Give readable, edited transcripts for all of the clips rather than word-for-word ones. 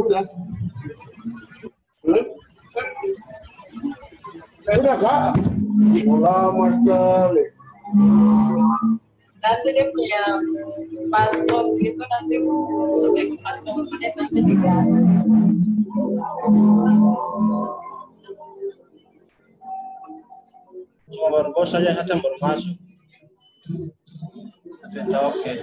udah. Udah Kak. Lama sekali. Nanti dia punya password itu nanti sebagai 40 menit nanti diganti. Cuma baru bos saja yang baru masuk. Kita oke.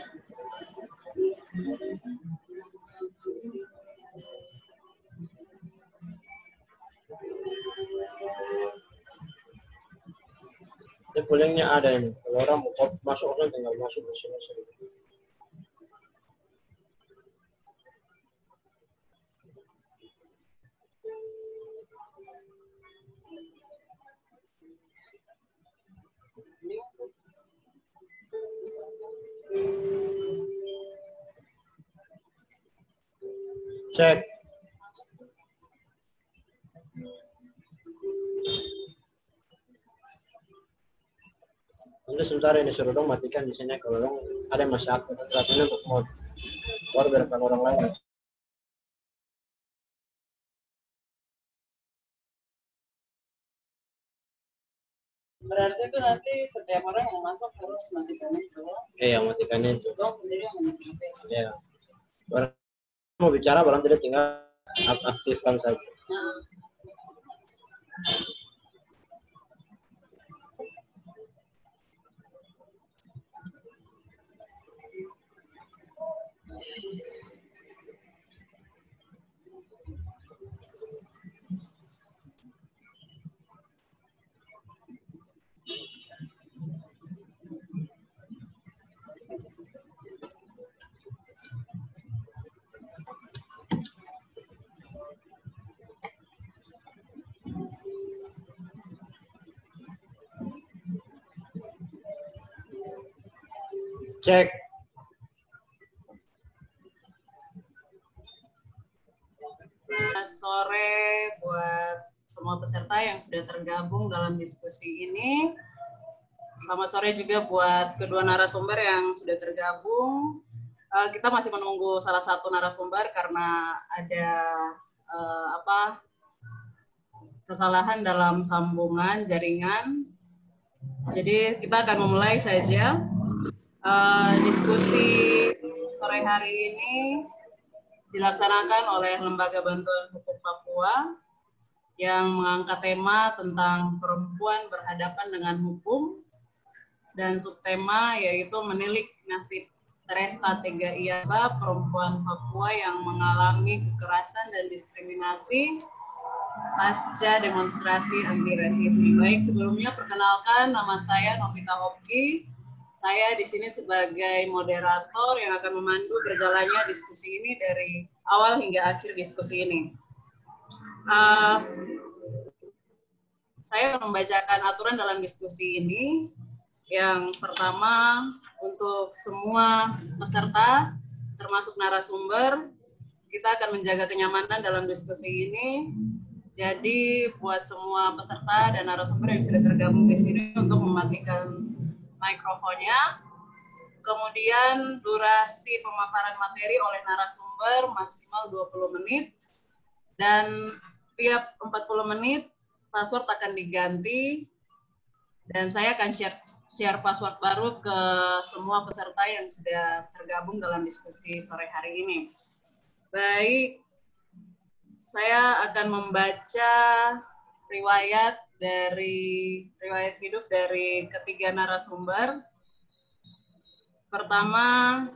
Ini polingnya ada ini. Kalau orang mau masuk orang tinggal masuk masing-masing. Cek. Nanti sebentar ini suruh dong matikan di sini kalau dong ada yang masih aktif rasanya untuk mod baru biarkan orang lain. Berarti itu nanti setiap orang yang masuk harus matikan itu. Yang matikan itu. Dong sendiri yang matikan. Ya. Orang mau bicara barang tidak tinggal aktifkan saja. Nah. Cek. Selamat sore buat semua peserta yang sudah tergabung dalam diskusi ini. Selamat sore juga buat kedua narasumber yang sudah tergabung. Kita masih menunggu salah satu narasumber karena ada kesalahan dalam sambungan jaringan. Jadi kita akan memulai saja diskusi sore hari ini dilaksanakan oleh Lembaga Bantuan Hukum Papua yang mengangkat tema tentang perempuan berhadapan dengan hukum dan subtema yaitu menilik nasib Teresta Tega Iyaba, perempuan Papua yang mengalami kekerasan dan diskriminasi pasca demonstrasi anti rasisme. Baik, sebelumnya perkenalkan nama saya Novita Hopki. Saya di sini sebagai moderator yang akan memandu berjalannya diskusi ini dari awal hingga akhir diskusi ini. Saya akan membacakan aturan dalam diskusi ini. Yang pertama, untuk semua peserta, termasuk narasumber, kita akan menjaga kenyamanan dalam diskusi ini. Jadi, buat semua peserta dan narasumber yang sudah tergabung di sini untuk mematikan mikrofonnya. Kemudian durasi pemaparan materi oleh narasumber maksimal 20 menit. Dan tiap 40 menit password akan diganti. Dan saya akan share password baru ke semua peserta yang sudah tergabung dalam diskusi sore hari ini. Baik, saya akan membaca riwayat hidup dari ketiga narasumber. Pertama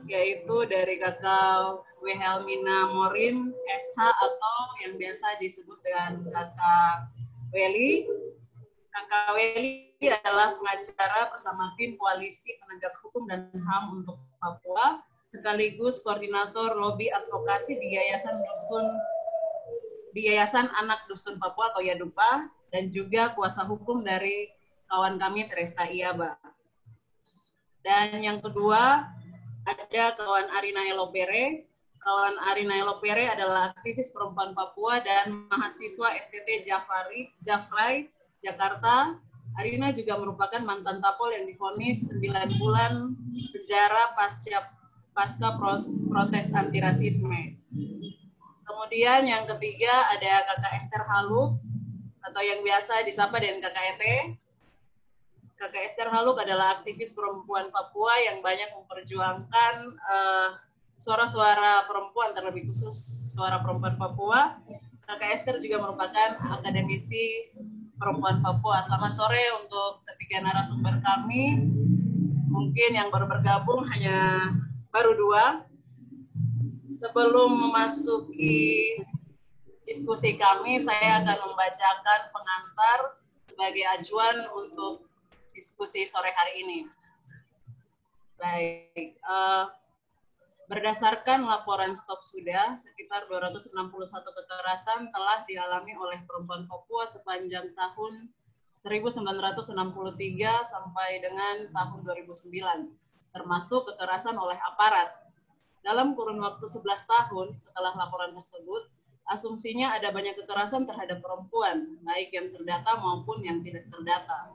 yaitu dari Kakak Wilhelmina Morin SH atau yang biasa disebut dengan Kakak Weli. Kakak Weli adalah pengacara bersama tim Koalisi Penegak Hukum dan HAM untuk Papua, sekaligus koordinator lobi advokasi di Yayasan Anak Dusun Papua atau YADUPA, dan juga kuasa hukum dari kawan kami Teresta Iyaba. Dan yang kedua ada kawan Arina Elopere. Kawan Arina Elopere adalah aktivis perempuan Papua dan mahasiswa STT Jafrai Jakarta. Arina juga merupakan mantan Tapol yang divonis 9 bulan penjara pasca protes anti rasisme. Kemudian yang ketiga ada Kakak Esther Haluk atau yang biasa disapa dengan Kakak Ete. Kakak Esther Haluk adalah aktivis perempuan Papua yang banyak memperjuangkan suara-suara perempuan, terlebih khusus suara perempuan Papua. Kakak Esther juga merupakan akademisi perempuan Papua. Selamat sore untuk ketiga narasumber kami. Mungkin yang baru bergabung hanya baru 2. Sebelum memasuki diskusi kami, saya akan membacakan pengantar sebagai ajuan untuk diskusi sore hari ini. Baik, berdasarkan laporan Stop Sudah, sekitar 261 kekerasan telah dialami oleh perempuan Papua sepanjang tahun 1963 sampai dengan tahun 2009, termasuk kekerasan oleh aparat. Dalam kurun waktu 11 tahun setelah laporan tersebut, asumsinya ada banyak kekerasan terhadap perempuan, baik yang terdata maupun yang tidak terdata.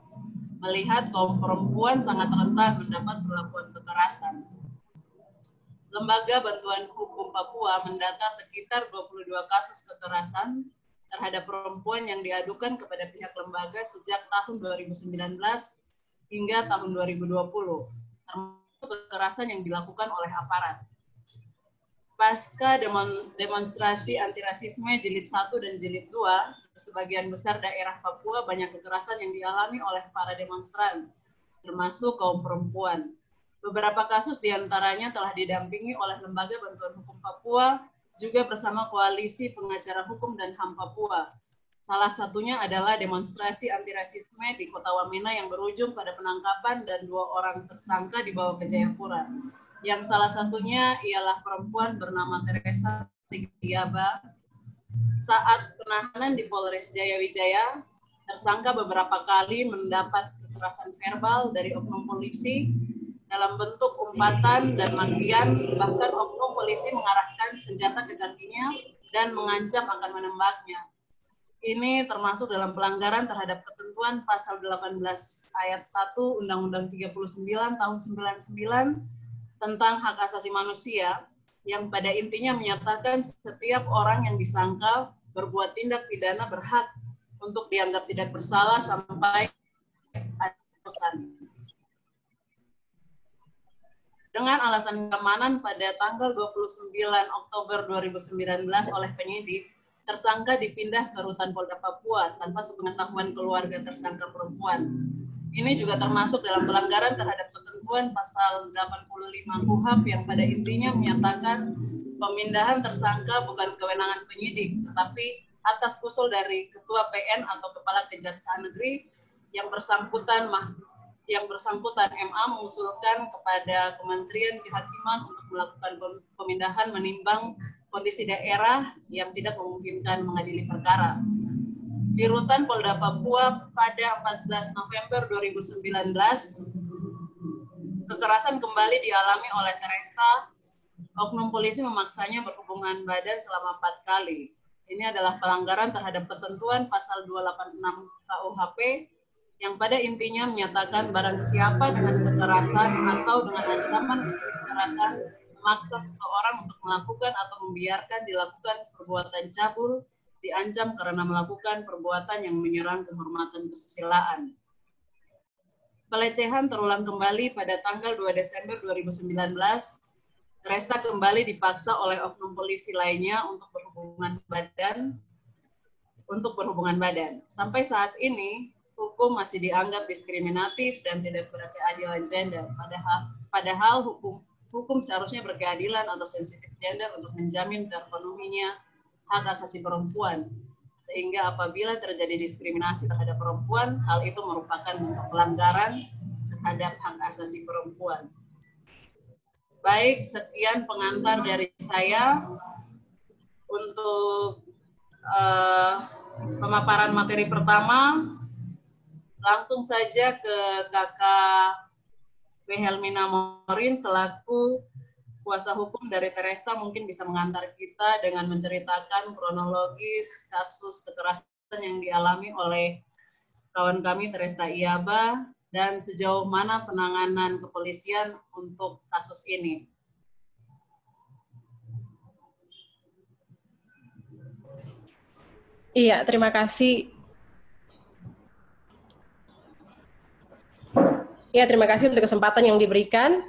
Melihat kaum perempuan sangat rentan mendapat perlakuan kekerasan. Lembaga Bantuan Hukum Papua mendata sekitar 22 kasus kekerasan terhadap perempuan yang diadukan kepada pihak lembaga sejak tahun 2019 hingga tahun 2020, termasuk kekerasan yang dilakukan oleh aparat. Pasca demonstrasi antirasisme jilid 1 dan jilid 2, di sebagian besar daerah Papua banyak kekerasan yang dialami oleh para demonstran, termasuk kaum perempuan. Beberapa kasus diantaranya telah didampingi oleh Lembaga Bantuan Hukum Papua, juga bersama Koalisi Pengacara Hukum dan HAM Papua. Salah satunya adalah demonstrasi antirasisme di Kota Wamena yang berujung pada penangkapan dan 2 orang tersangka dibawa ke Jayapura. Yang salah satunya ialah perempuan bernama Teresa Tigiaba. Saat penahanan di Polres Jayawijaya, tersangka beberapa kali mendapat kekerasan verbal dari oknum polisi dalam bentuk umpatan dan makian, bahkan oknum polisi mengarahkan senjata ke kakinya dan mengancam akan menembaknya. Ini termasuk dalam pelanggaran terhadap ketentuan pasal 18 ayat 1 Undang-Undang 39 tahun 99 tentang hak asasi manusia, yang pada intinya menyatakan setiap orang yang disangka berbuat tindak pidana berhak untuk dianggap tidak bersalah sampai ada putusan. Dengan alasan keamanan, pada tanggal 29 Oktober 2019 oleh penyidik, tersangka dipindah ke Rutan Polda Papua tanpa sepengetahuan keluarga tersangka perempuan. Ini juga termasuk dalam pelanggaran terhadap ketentuan pasal 85 KUHP yang pada intinya menyatakan pemindahan tersangka bukan kewenangan penyidik, tetapi atas usul dari Ketua PN atau Kepala Kejaksaan Negeri yang bersangkutan MA mengusulkan kepada Kementerian Kehakiman untuk melakukan pemindahan menimbang kondisi daerah yang tidak memungkinkan mengadili perkara. Di Rutan Polda Papua pada 14 November 2019, kekerasan kembali dialami oleh Teresa. Oknum polisi memaksanya berhubungan badan selama 4 kali. Ini adalah pelanggaran terhadap ketentuan pasal 286 KUHP yang pada intinya menyatakan barang siapa dengan kekerasan atau dengan ancaman kekerasan memaksa seseorang untuk melakukan atau membiarkan dilakukan perbuatan cabul, diancam karena melakukan perbuatan yang menyerang kehormatan kesusilaan. Pelecehan terulang kembali pada tanggal 2 Desember 2019. Teresa kembali dipaksa oleh oknum polisi lainnya untuk berhubungan badan. Sampai saat ini, hukum masih dianggap diskriminatif dan tidak berkeadilan gender. Padahal hukum seharusnya berkeadilan atau sensitif gender untuk menjamin terpenuhinya hak asasi perempuan, sehingga apabila terjadi diskriminasi terhadap perempuan, hal itu merupakan bentuk pelanggaran terhadap hak asasi perempuan. Baik, sekian pengantar dari saya untuk pemaparan materi pertama. Langsung saja ke Kakak Wilhelmina Morin selaku kuasa hukum dari Teresa, mungkin bisa mengantar kita dengan menceritakan kronologis kasus kekerasan yang dialami oleh kawan kami Teresa Iaba dan sejauh mana penanganan kepolisian untuk kasus ini. Iya, terima kasih. Ya, terima kasih untuk kesempatan yang diberikan.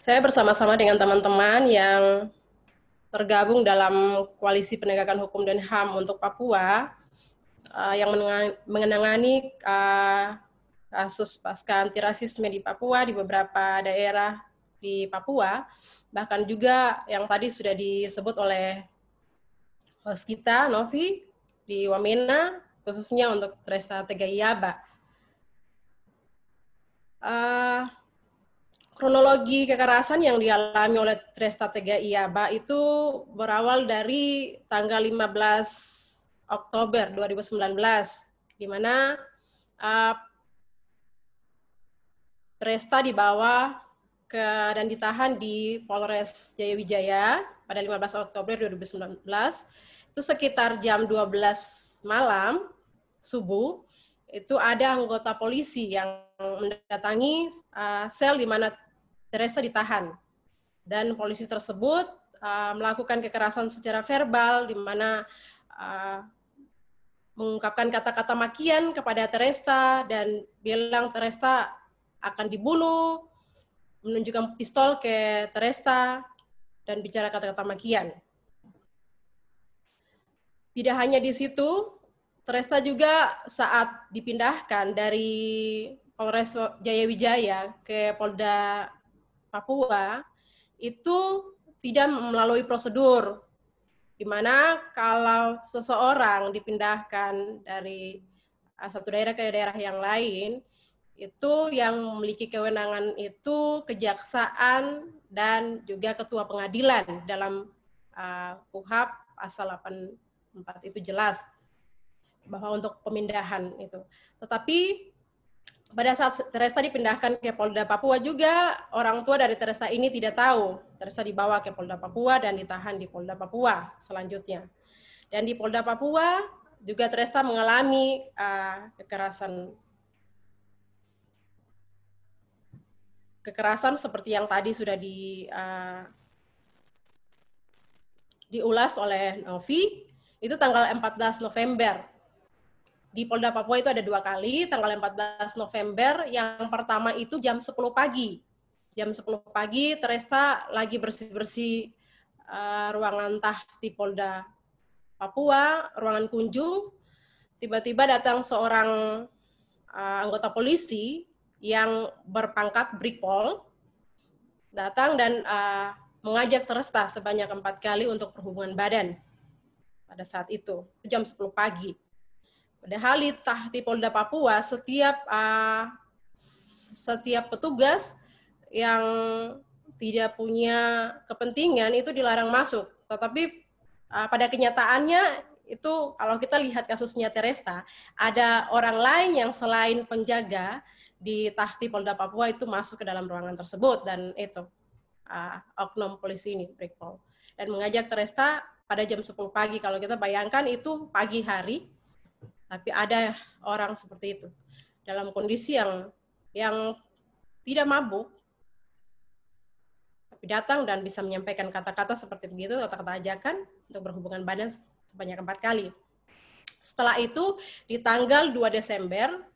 Saya bersama-sama dengan teman-teman yang tergabung dalam Koalisi Penegakan Hukum dan HAM untuk Papua, yang mengenangani kasus pasca anti rasisme di Papua, di beberapa daerah di Papua, bahkan juga yang tadi sudah disebut oleh host kita, Novi, di Wamena, khususnya untuk Tresta Tega Iyaba. Kronologi kekerasan yang dialami oleh Tresta Tega Iyaba itu berawal dari tanggal 15 Oktober 2019, di mana Tresta dibawa dan ditahan di Polres Jayawijaya pada 15 Oktober 2019. Itu sekitar jam 12 malam, subuh, itu ada anggota polisi yang mendatangi sel di mana Tresta ditahan. Dan polisi tersebut melakukan kekerasan secara verbal, di mana mengungkapkan kata-kata makian kepada Tresta dan bilang Tresta akan dibunuh, menunjukkan pistol ke Tresta, dan bicara kata-kata makian. Tidak hanya di situ, Tresta juga saat dipindahkan dari Polres Jayawijaya ke Polda Papua, itu tidak melalui prosedur, di mana kalau seseorang dipindahkan dari satu daerah ke daerah yang lain, itu yang memiliki kewenangan itu kejaksaan dan juga ketua pengadilan dalam KUHP pasal 84 itu jelas bahwa untuk pemindahan itu. Tetapi pada saat Tresta dipindahkan ke Polda Papua juga, orang tua dari Tresta ini tidak tahu. Tresta dibawa ke Polda Papua dan ditahan di Polda Papua selanjutnya. Dan di Polda Papua juga Tresta mengalami kekerasan seperti yang tadi sudah diulas oleh Novi, itu tanggal 14 November. Di Polda Papua itu ada 2 kali, tanggal 14 November, yang pertama itu jam 10 pagi. Jam 10 pagi, Tresta lagi bersih-bersih ruangan di Polda Papua, ruangan kunjung, tiba-tiba datang seorang anggota polisi yang berpangkat Brigpol, datang dan mengajak Tresta sebanyak 4 kali untuk perhubungan badan pada saat itu, jam 10 pagi. Padahal di Polda Papua setiap petugas yang tidak punya kepentingan itu dilarang masuk. Tetapi pada kenyataannya itu kalau kita lihat kasusnya Tresta, ada orang lain yang selain penjaga di Polda Papua itu masuk ke dalam ruangan tersebut, dan itu oknum polisi ini, Brigpol, dan mengajak Tresta pada jam 10 pagi. Kalau kita bayangkan itu pagi hari, tapi ada orang seperti itu dalam kondisi yang tidak mabuk, tapi datang dan bisa menyampaikan kata-kata seperti begitu, kata-kata ajakan untuk berhubungan badan sebanyak 4 kali. Setelah itu di tanggal 2 Desember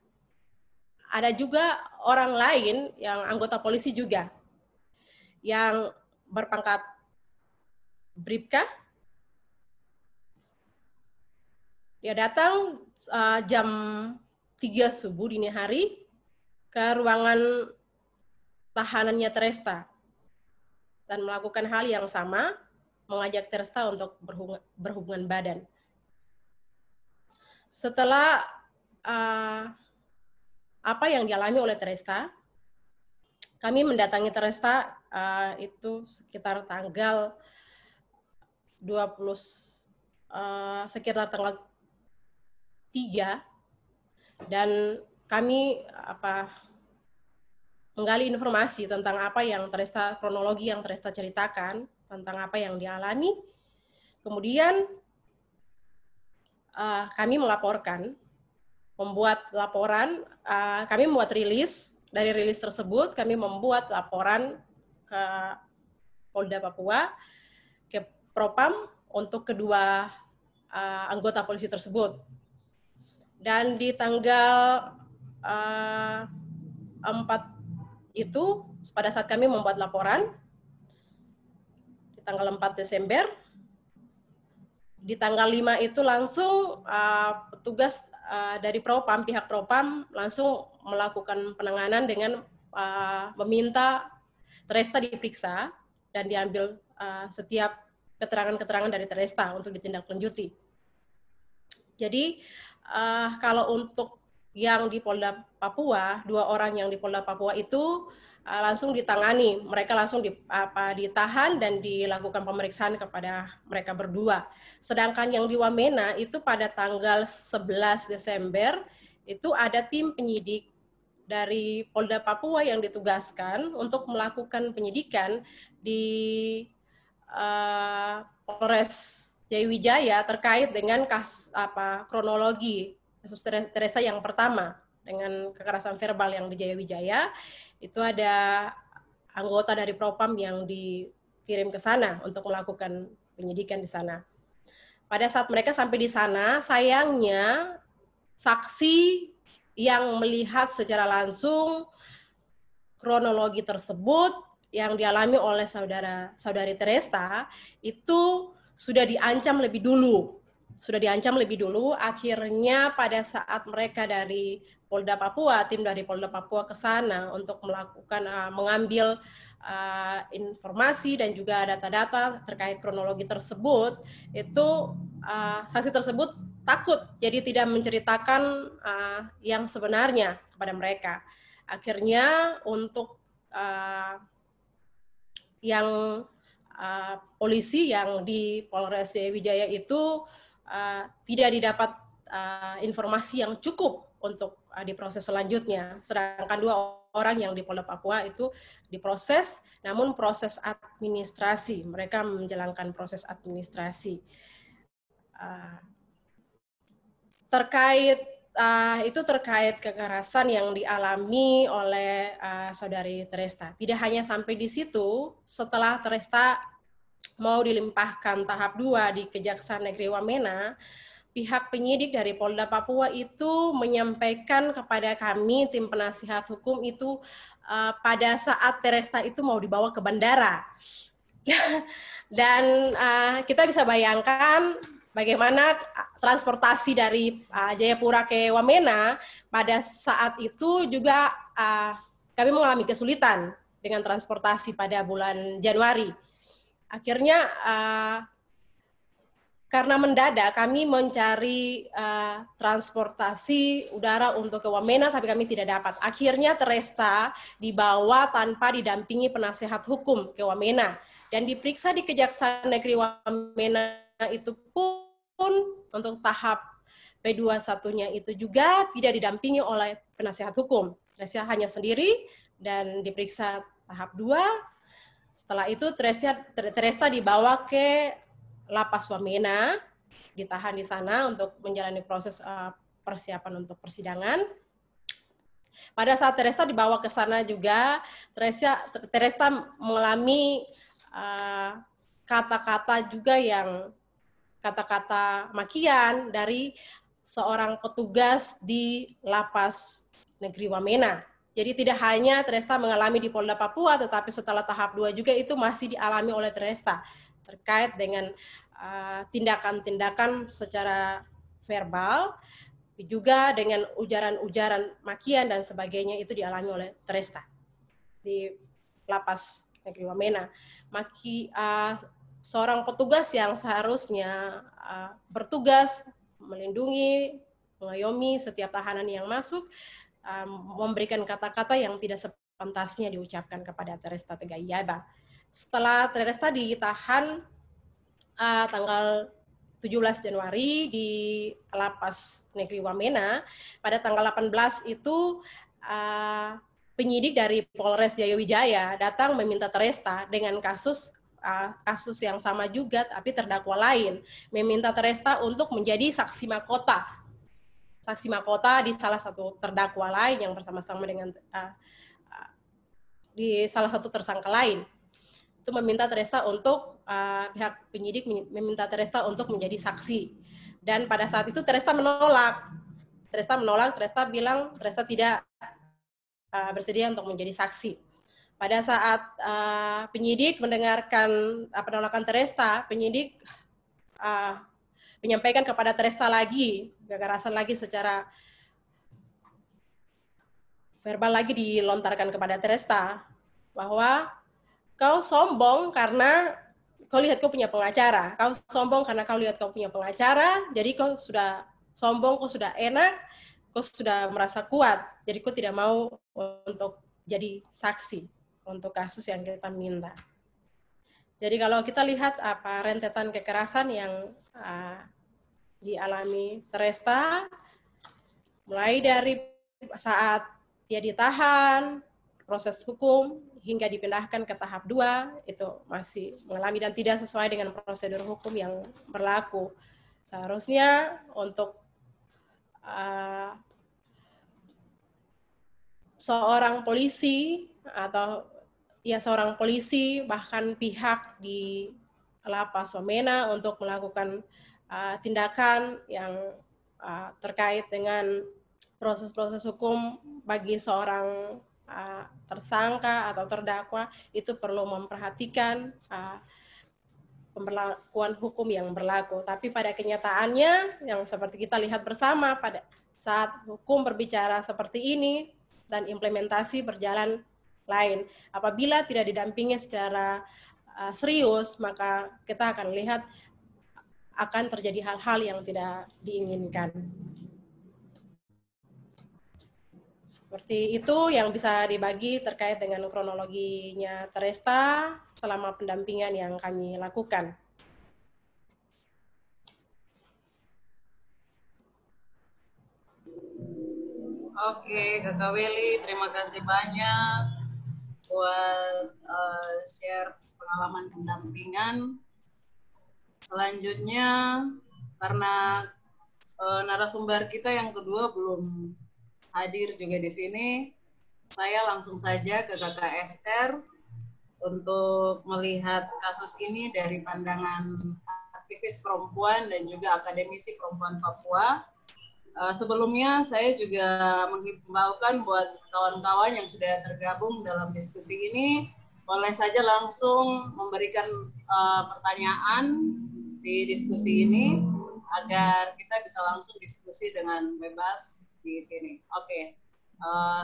ada juga orang lain yang anggota polisi juga yang berpangkat Bribka. Dia datang jam 3 subuh dini hari ke ruangan tahanannya Tresta dan melakukan hal yang sama, mengajak Tresta untuk berhubungan badan. Setelah apa yang dialami oleh Tresta, kami mendatangi Tresta itu sekitar tanggal 3, dan kami menggali informasi tentang apa yang kronologi yang Tresta ceritakan, tentang apa yang dialami. Kemudian kami melaporkan, membuat laporan, kami membuat rilis dari rilis tersebut kami membuat laporan ke Polda Papua, ke Propam untuk kedua anggota polisi tersebut. Dan di tanggal 4 itu, pada saat kami membuat laporan, di tanggal 4 Desember, di tanggal 5 itu langsung petugas dari Propam, pihak Propam langsung melakukan penanganan dengan meminta Teresta diperiksa dan diambil setiap keterangan-keterangan dari Teresta untuk ditindaklanjuti. Jadi kalau untuk yang di Polda Papua, 2 orang yang di Polda Papua itu langsung ditangani, mereka langsung ditahan dan dilakukan pemeriksaan kepada mereka berdua. Sedangkan yang di Wamena itu pada tanggal 11 Desember itu ada tim penyidik dari Polda Papua yang ditugaskan untuk melakukan penyidikan di Polres Jayawijaya terkait dengan kronologi kasus Teresta yang pertama dengan kekerasan verbal yang di Jayawijaya. Itu ada anggota dari Propam yang dikirim ke sana untuk melakukan penyidikan di sana. Pada saat mereka sampai di sana, sayangnya saksi yang melihat secara langsung kronologi tersebut yang dialami oleh saudari Teresta itu sudah diancam lebih dulu. Akhirnya pada saat mereka dari Polda Papua, tim dari Polda Papua ke sana untuk melakukan mengambil informasi dan juga data-data terkait kronologi tersebut, itu saksi tersebut takut, jadi tidak menceritakan yang sebenarnya kepada mereka. Akhirnya untuk yang polisi yang di Polres Jayawijaya itu tidak didapat informasi yang cukup untuk diproses selanjutnya. Sedangkan 2 orang yang di Polda Papua itu diproses, namun proses administrasi, mereka menjalankan proses administrasi. Terkait kekerasan yang dialami oleh saudari Teresta. Tidak hanya sampai di situ, setelah Teresta mau dilimpahkan tahap 2 di Kejaksaan Negeri Wamena, pihak penyidik dari Polda Papua itu menyampaikan kepada kami, tim penasihat hukum itu, pada saat Teresta itu mau dibawa ke bandara. Dan kita bisa bayangkan bagaimana transportasi dari Jayapura ke Wamena pada saat itu juga kami mengalami kesulitan dengan transportasi pada bulan Januari. Akhirnya karena mendadak kami mencari transportasi udara untuk ke Wamena, tapi kami tidak dapat. Akhirnya Teresta dibawa tanpa didampingi penasehat hukum ke Wamena dan diperiksa di Kejaksaan Negeri Wamena itu pun untuk tahap P21-nya itu juga tidak didampingi oleh penasehat hukum. Teresta hanya sendiri dan diperiksa tahap 2. Setelah itu Teresta dibawa ke Lapas Wamena, ditahan di sana untuk menjalani proses persiapan untuk persidangan. Pada saat Teresta dibawa ke sana juga, Teresta mengalami kata-kata juga yang kata-kata makian dari seorang petugas di Lapas Negeri Wamena. Jadi tidak hanya Teresta mengalami di Polda Papua, tetapi setelah tahap 2 juga itu masih dialami oleh Teresta terkait dengan tindakan-tindakan secara verbal, juga dengan ujaran-ujaran makian dan sebagainya itu dialami oleh Teresta di Lapas Negeri Wamena. Seorang petugas yang seharusnya bertugas melindungi, mengayomi setiap tahanan yang masuk, memberikan kata-kata yang tidak sepantasnya diucapkan kepada Teresta Tegayaba. Setelah Teresta ditahan tanggal 17 Januari di Lapas Negeri Wamena, pada tanggal 18 itu penyidik dari Polres Jayawijaya datang meminta Teresta dengan kasus yang sama juga, tapi terdakwa lain, meminta Teresta untuk menjadi saksi mahkota. saksi mahkota di salah satu terdakwa lain yang bersama-sama dengan di salah satu tersangka lain. Itu meminta Teresta untuk pihak penyidik meminta Teresta untuk menjadi saksi. Dan pada saat itu Teresta menolak. Teresta bilang Teresta tidak bersedia untuk menjadi saksi. Pada saat penyidik mendengarkan penolakan Teresta, penyidik menyampaikan kepada Teresta lagi, kekerasan lagi secara verbal lagi dilontarkan kepada Teresta, bahwa kau sombong karena kau lihat kau punya pengacara, kau sombong karena kau lihat kau punya pengacara, jadi kau sudah sombong, kau sudah enak, kau sudah merasa kuat, jadi kau tidak mau untuk jadi saksi untuk kasus yang kita minta. Jadi kalau kita lihat apa rentetan kekerasan yang dialami Teresta, mulai dari saat dia ditahan, proses hukum, hingga dipindahkan ke tahap 2, itu masih mengalami dan tidak sesuai dengan prosedur hukum yang berlaku. Seharusnya untuk seorang polisi atau seorang polisi bahkan pihak di Lapas Wamena untuk melakukan tindakan yang terkait dengan proses-proses hukum bagi seorang tersangka atau terdakwa, itu perlu memperhatikan pemberlakuan hukum yang berlaku. Tapi pada kenyataannya yang seperti kita lihat bersama pada saat hukum berbicara seperti ini dan implementasi berjalan lain. Apabila tidak didampingi secara serius, maka kita akan lihat akan terjadi hal-hal yang tidak diinginkan. Seperti itu yang bisa dibagi terkait dengan kronologinya Teresta selama pendampingan yang kami lakukan. Oke, Kakak Weli, terima kasih banyak buat share pengalaman pendampingan. Selanjutnya, karena narasumber kita yang kedua belum hadir juga di sini, saya langsung saja ke Kakak Esther untuk melihat kasus ini dari pandangan aktivis perempuan dan juga akademisi perempuan Papua. Sebelumnya saya juga menghimbaukan buat kawan-kawan yang sudah tergabung dalam diskusi ini, boleh saja langsung memberikan pertanyaan di diskusi ini agar kita bisa langsung diskusi dengan bebas di sini. Oke,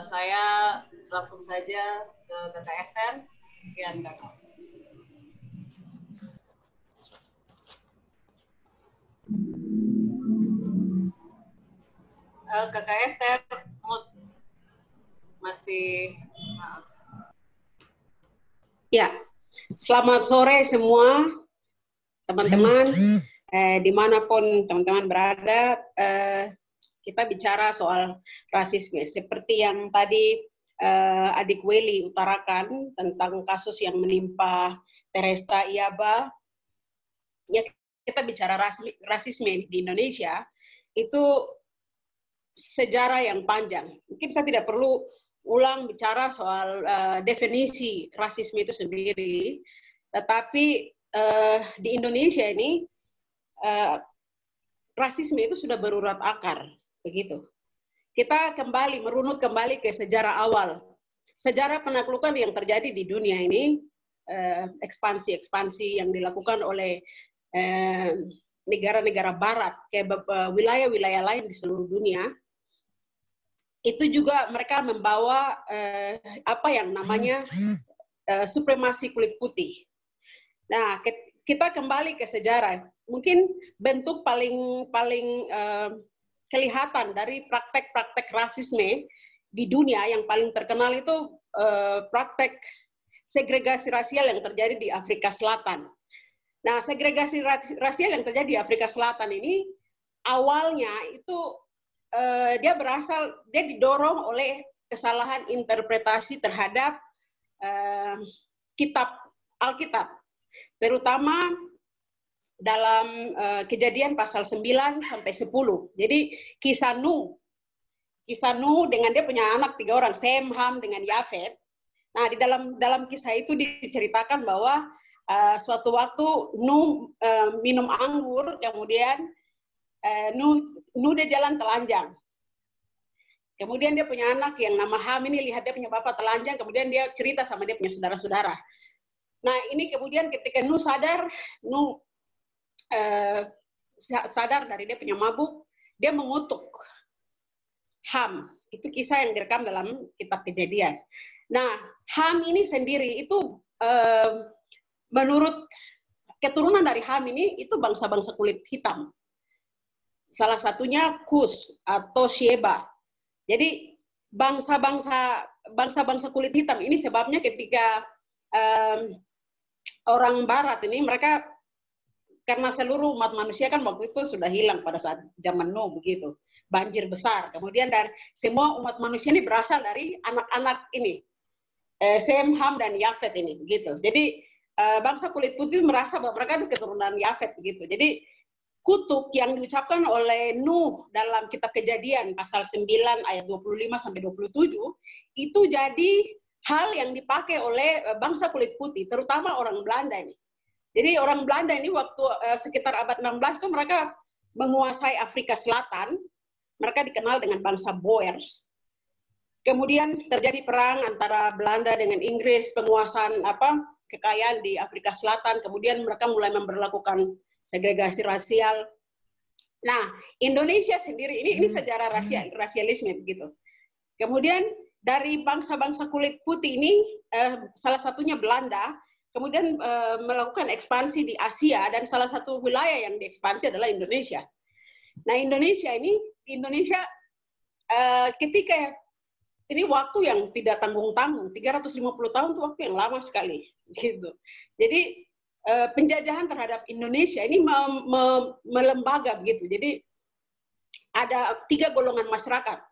saya langsung saja ke Kakak Esther. Sekian Kakak. Kakak Esther, masih maaf. Ya, selamat sore semua teman-teman, dimanapun teman-teman berada. Kita bicara soal rasisme, seperti yang tadi adik Weli utarakan tentang kasus yang menimpa Teresta Iaba. Ya, kita bicara rasisme di Indonesia, itu sejarah yang panjang. Mungkin saya tidak perlu ulang bicara soal definisi rasisme itu sendiri, tetapi di Indonesia ini rasisme itu sudah berurat akar, begitu. Kita merunut kembali ke sejarah awal, sejarah penaklukan yang terjadi di dunia ini, ekspansi yang dilakukan oleh negara-negara Barat ke wilayah-wilayah lain di seluruh dunia. Itu juga mereka membawa apa yang namanya supremasi kulit putih. Nah, kita kembali ke sejarah. Mungkin bentuk paling kelihatan dari praktek-praktek rasisme di dunia yang paling terkenal itu praktek segregasi rasial yang terjadi di Afrika Selatan. Nah, segregasi rasial yang terjadi di Afrika Selatan ini awalnya itu dia didorong oleh kesalahan interpretasi terhadap Alkitab, terutama dalam Kejadian pasal 9 sampai 10. Jadi kisah Nuh dengan dia punya anak 3 orang, Sem, Ham, dengan Yafet. Nah, di dalam kisah itu diceritakan bahwa suatu waktu Nuh minum anggur, kemudian Nuh dia jalan telanjang. Kemudian dia punya anak yang nama Ham ini lihat dia punya bapak telanjang, kemudian dia cerita sama dia punya saudara-saudara. Nah, ini kemudian ketika Nuh sadar dari dia punya mabuk, dia mengutuk Ham. Itu kisah yang direkam dalam kitab Kejadian. Nah, Ham ini sendiri itu menurut keturunan dari Ham ini itu bangsa-bangsa kulit hitam. Salah satunya Kus atau Sheba. Jadi bangsa-bangsa kulit hitam ini sebabnya ketika orang Barat ini mereka karena seluruh umat manusia kan waktu itu sudah hilang pada saat zaman Nuh begitu, banjir besar. Kemudian dari semua umat manusia ini berasal dari anak-anak ini, Sem, Ham, dan Yafet ini begitu. Jadi bangsa kulit putih merasa bahwa mereka itu keturunan Yafet begitu. Jadi kutuk yang diucapkan oleh Nuh dalam kitab Kejadian pasal 9 ayat 25 sampai 27 itu jadi hal yang dipakai oleh bangsa kulit putih, terutama orang Belanda ini. Jadi orang Belanda ini waktu sekitar abad 16 itu mereka menguasai Afrika Selatan. Mereka dikenal dengan bangsa Boers. Kemudian terjadi perang antara Belanda dengan Inggris, penguasaan kekayaan di Afrika Selatan. Kemudian mereka mulai memberlakukan segregasi rasial. Nah, Indonesia sendiri ini sejarah rasialisme begitu. Kemudian dari bangsa-bangsa kulit putih ini salah satunya Belanda kemudian melakukan ekspansi di Asia dan salah satu wilayah yang diekspansi adalah Indonesia. Nah, Indonesia ketika ini waktu yang tidak tanggung-tanggung, 350 tahun itu waktu yang lama sekali gitu. Jadi penjajahan terhadap Indonesia ini melembaga begitu. Jadi ada 3 golongan masyarakat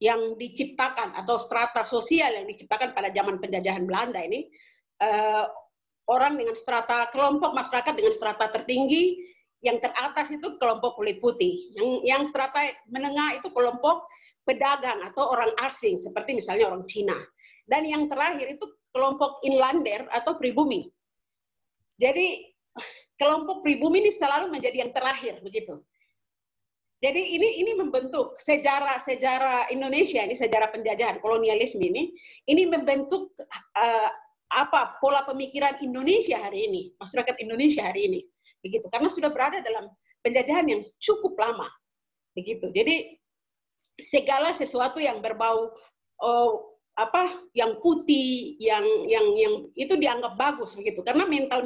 yang diciptakan atau strata sosial yang diciptakan pada zaman penjajahan Belanda ini. Orang dengan kelompok masyarakat dengan strata tertinggi, yang teratas itu kelompok kulit putih. Yang strata menengah itu kelompok pedagang atau orang asing, seperti misalnya orang Cina. Dan yang terakhir itu kelompok inlander atau pribumi. Jadi kelompok pribumi ini selalu menjadi yang terakhir begitu. Jadi ini membentuk sejarah Indonesia ini, sejarah penjajahan kolonialisme ini membentuk pola pemikiran Indonesia hari ini, masyarakat Indonesia hari ini, begitu. Karena sudah berada dalam penjajahan yang cukup lama, begitu. Jadi segala sesuatu yang berbau yang putih, yang itu dianggap bagus, begitu. Karena mental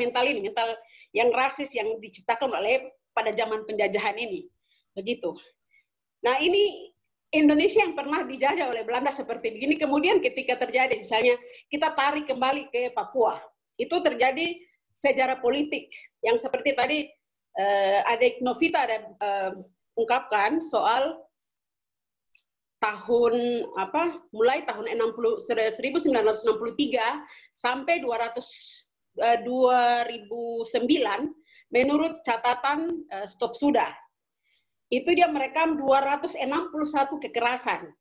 yang rasis yang diciptakan oleh pada zaman penjajahan ini, begitu. Nah, ini Indonesia yang pernah dijajah oleh Belanda seperti begini, kemudian ketika terjadi, misalnya kita tarik kembali ke Papua, itu terjadi sejarah politik yang seperti tadi Adik Novita ada ungkapkan soal mulai tahun 1963 sampai 2009 menurut catatan Stop Sudah. Itu dia merekam 261 kekerasan.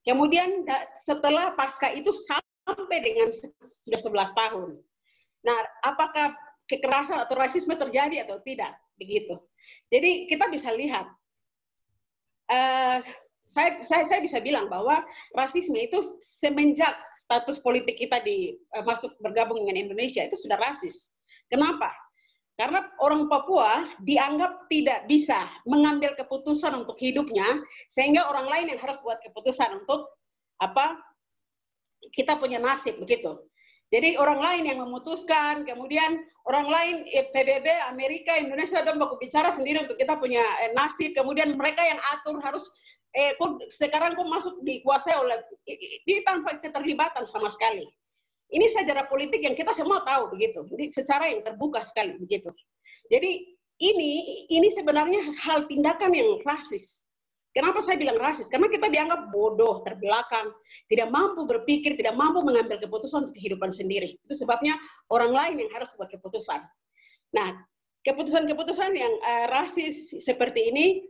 Kemudian setelah pasca itu sampai dengan sudah 11 tahun. Nah, apakah kekerasan atau rasisme terjadi atau tidak? Begitu. Jadi kita bisa lihat, saya bisa bilang bahwa rasisme itu semenjak status politik kita bergabung dengan Indonesia itu sudah rasis. Kenapa? Karena orang Papua dianggap tidak bisa mengambil keputusan untuk hidupnya, sehingga orang lain yang harus buat keputusan untuk kita punya nasib begitu. Jadi orang lain yang memutuskan, kemudian orang lain PBB, Amerika, Indonesia dan baku bicara sendiri untuk kita punya nasib, kemudian mereka yang atur harus sekarang kok masuk dikuasai oleh ini tanpa keterlibatan sama sekali. Ini sejarah politik yang kita semua tahu begitu. Jadi secara yang terbuka sekali begitu. Jadi ini sebenarnya hal tindakan yang rasis. Kenapa saya bilang rasis? Karena kita dianggap bodoh, terbelakang, tidak mampu berpikir, tidak mampu mengambil keputusan untuk kehidupan sendiri. Itu sebabnya orang lain yang harus buat keputusan. Nah, keputusan-keputusan yang rasis seperti ini,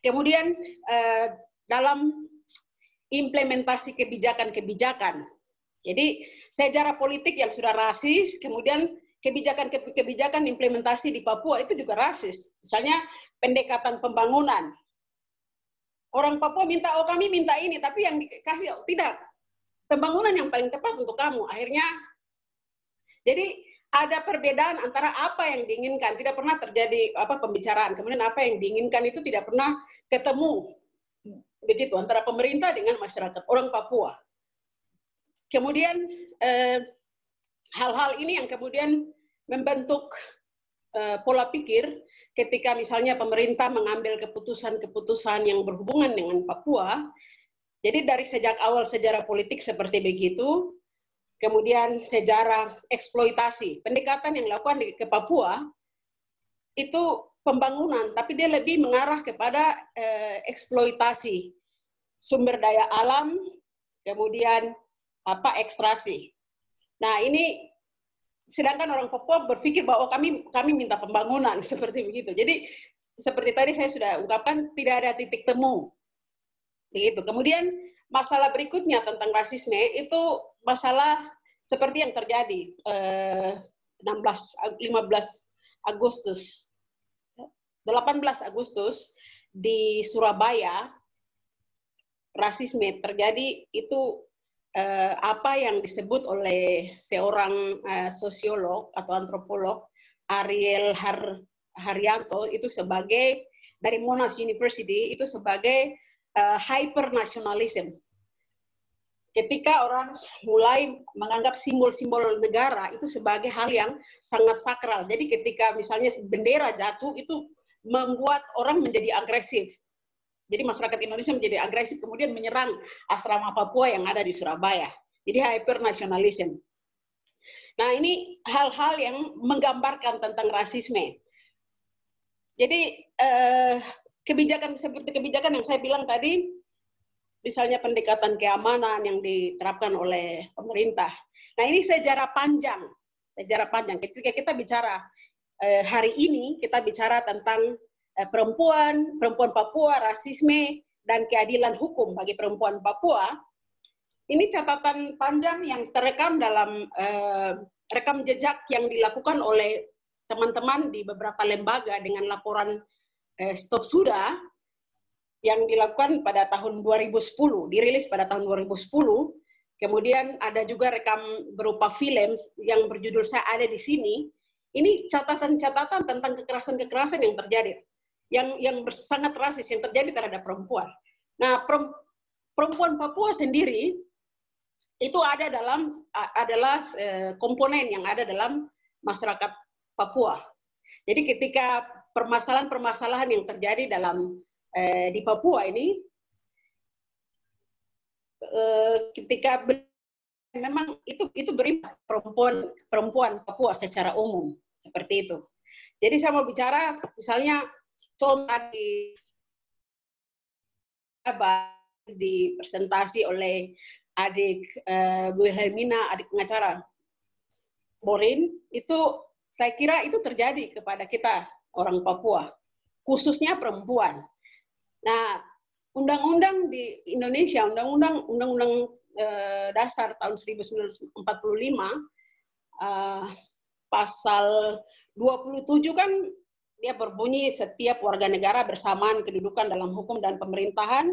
kemudian dalam implementasi kebijakan-kebijakan. Jadi sejarah politik yang sudah rasis, kemudian kebijakan implementasi di Papua itu juga rasis. Misalnya pendekatan pembangunan. Orang Papua minta, oh kami minta ini, tapi yang dikasih, oh, tidak. Pembangunan yang paling tepat untuk kamu. Akhirnya, jadi ada perbedaan antara apa yang diinginkan, tidak pernah terjadi pembicaraan, kemudian apa yang diinginkan itu tidak pernah ketemu. Begitu, antara pemerintah dengan masyarakat, orang Papua. Kemudian, hal-hal ini yang kemudian membentuk pola pikir ketika misalnya pemerintah mengambil keputusan-keputusan yang berhubungan dengan Papua. Jadi dari sejak awal sejarah politik seperti begitu, kemudian sejarah eksploitasi, pendekatan yang dilakukan ke Papua itu pembangunan, tapi dia lebih mengarah kepada eksploitasi sumber daya alam, kemudian ekstraksi. Nah ini sedangkan orang Papua berpikir bahwa kami minta pembangunan seperti begitu. Jadi seperti tadi saya sudah ungkapkan, tidak ada titik temu. Begitu. Kemudian masalah berikutnya tentang rasisme itu masalah seperti yang terjadi 15 Agustus 18 Agustus di Surabaya. Rasisme terjadi itu apa yang disebut oleh seorang sosiolog atau antropolog Ariel Haryanto itu sebagai dari Monash University itu sebagai hypernationalism. Ketika orang mulai menganggap simbol-simbol negara itu sebagai hal yang sangat sakral. Jadi ketika misalnya bendera jatuh itu membuat orang menjadi agresif. Jadi masyarakat Indonesia menjadi agresif kemudian menyerang asrama Papua yang ada di Surabaya. Jadi hypernationalism. Nah ini hal-hal yang menggambarkan tentang rasisme. Jadi kebijakan seperti kebijakan yang saya bilang tadi, misalnya pendekatan keamanan yang diterapkan oleh pemerintah. Nah ini sejarah panjang. Ketika kita bicara hari ini, kita bicara tentang perempuan Papua, rasisme, dan keadilan hukum bagi perempuan Papua. Ini catatan panjang yang terekam dalam rekam jejak yang dilakukan oleh teman-teman di beberapa lembaga dengan laporan Stop Sudah yang dilakukan pada tahun 2010, dirilis pada tahun 2010. Kemudian ada juga rekam berupa film yang berjudul Saya Ada di Sini. Ini catatan-catatan tentang kekerasan-kekerasan yang terjadi, yang sangat rasis yang terjadi terhadap perempuan. Nah, perempuan Papua sendiri itu adalah komponen yang ada dalam masyarakat Papua. Jadi ketika permasalahan-permasalahan yang terjadi di Papua ini, ketika memang itu berimbas perempuan Papua secara umum seperti itu. Jadi saya mau bicara misalnya contoh dipresentasi oleh adik Bu Helmina, adik pengacara Borin, itu saya kira itu terjadi kepada kita orang Papua, khususnya perempuan. Nah, undang-undang di Indonesia, undang-undang dasar tahun 1945, pasal 27 kan dia berbunyi setiap warga negara bersamaan kedudukan dalam hukum dan pemerintahan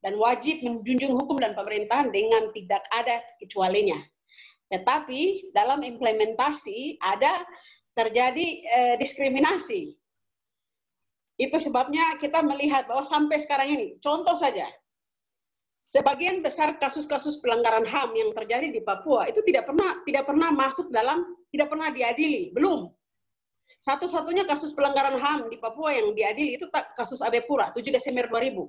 dan wajib menjunjung hukum dan pemerintahan dengan tidak ada kecualinya. Tetapi dalam implementasi ada terjadi diskriminasi. Itu sebabnya kita melihat bahwa sampai sekarang ini, contoh saja, sebagian besar kasus-kasus pelanggaran HAM yang terjadi di Papua itu tidak pernah masuk tidak pernah diadili, belum. Satu-satunya kasus pelanggaran HAM di Papua yang diadili itu kasus Abepura, 7 Desember 2000.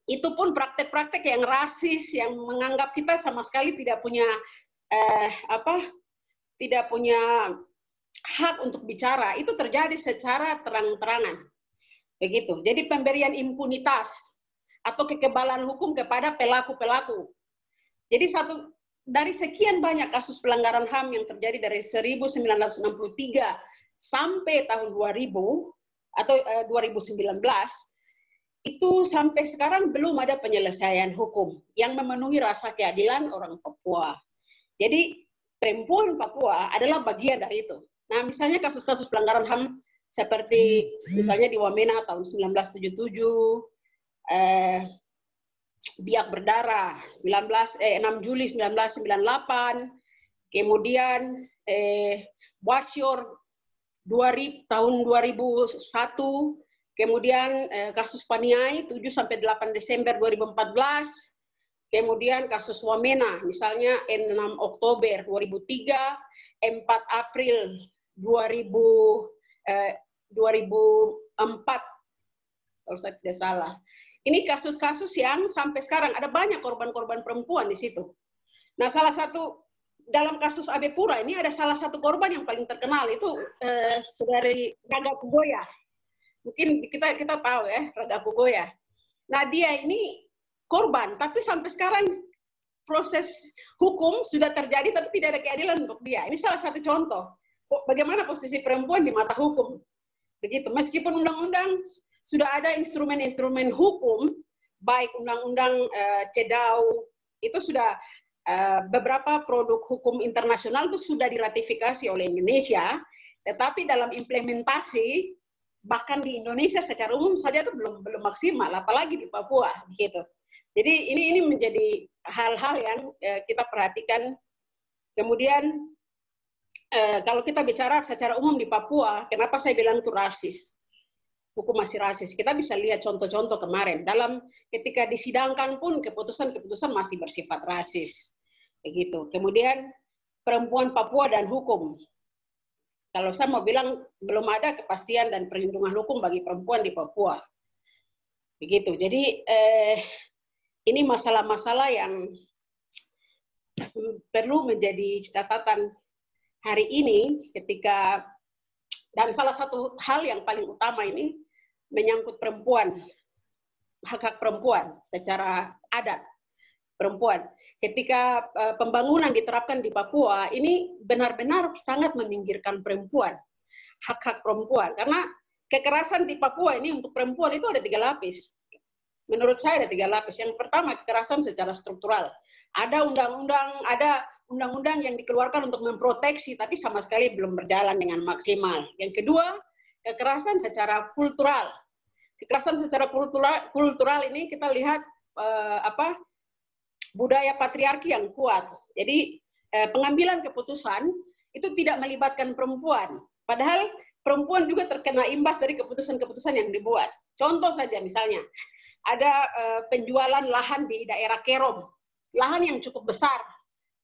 Itu pun praktek-praktek yang rasis, yang menganggap kita sama sekali tidak punya hak untuk bicara, itu terjadi secara terang-terangan. Begitu. Jadi pemberian impunitas atau kekebalan hukum kepada pelaku-pelaku. Jadi dari sekian banyak kasus pelanggaran HAM yang terjadi dari 1963 sampai tahun 2000 atau 2019, itu sampai sekarang belum ada penyelesaian hukum yang memenuhi rasa keadilan orang Papua. Jadi perempuan Papua adalah bagian dari itu. Nah, misalnya kasus-kasus pelanggaran HAM seperti misalnya di Wamena tahun 1977, biak berdarah 6 Juli 1998, kemudian Wasyur tahun 2001, kemudian kasus Paniai 7 sampai 8 Desember 2014, kemudian kasus Wamena misalnya 6 Oktober 2003, 4 April 2004 kalau saya tidak salah. Ini kasus-kasus yang sampai sekarang ada banyak korban-korban perempuan di situ. Nah, salah satu dalam kasus Abe Pura ini ada salah satu korban yang paling terkenal itu saudari Raga Kugoya. Mungkin kita tahu ya Raga Kugoya. Nah, dia ini korban, tapi sampai sekarang proses hukum sudah terjadi, tapi tidak ada keadilan untuk dia. Ini salah satu contoh bagaimana posisi perempuan di mata hukum. Begitu. Meskipun undang-undang sudah ada instrumen-instrumen hukum, baik undang-undang CEDAW, itu sudah beberapa produk hukum internasional itu sudah diratifikasi oleh Indonesia, tetapi dalam implementasi bahkan di Indonesia secara umum saja itu belum maksimal, apalagi di Papua, gitu. Jadi ini menjadi hal-hal yang kita perhatikan. Kemudian kalau kita bicara secara umum di Papua, kenapa saya bilang itu rasis? Hukum masih rasis. Kita bisa lihat contoh-contoh kemarin. Ketika disidangkan pun keputusan-keputusan masih bersifat rasis. Begitu. Kemudian perempuan Papua dan hukum. Kalau saya mau bilang belum ada kepastian dan perlindungan hukum bagi perempuan di Papua. Begitu. Jadi ini masalah-masalah yang perlu menjadi catatan hari ini ketika, dan salah satu hal yang paling utama ini menyangkut perempuan, hak-hak perempuan secara adat perempuan. Ketika pembangunan diterapkan di Papua, ini benar-benar sangat meminggirkan perempuan, hak-hak perempuan. Karena kekerasan di Papua ini untuk perempuan itu ada 3 lapis. Menurut saya ada 3 lapis. Yang pertama, kekerasan secara struktural. Ada undang-undang yang dikeluarkan untuk memproteksi, tapi sama sekali belum berjalan dengan maksimal. Yang kedua, kekerasan secara kultural. Kekerasan secara kultural ini kita lihat budaya patriarki yang kuat. Jadi pengambilan keputusan itu tidak melibatkan perempuan. Padahal perempuan juga terkena imbas dari keputusan-keputusan yang dibuat. Contoh saja misalnya, ada penjualan lahan di daerah Kerom, lahan yang cukup besar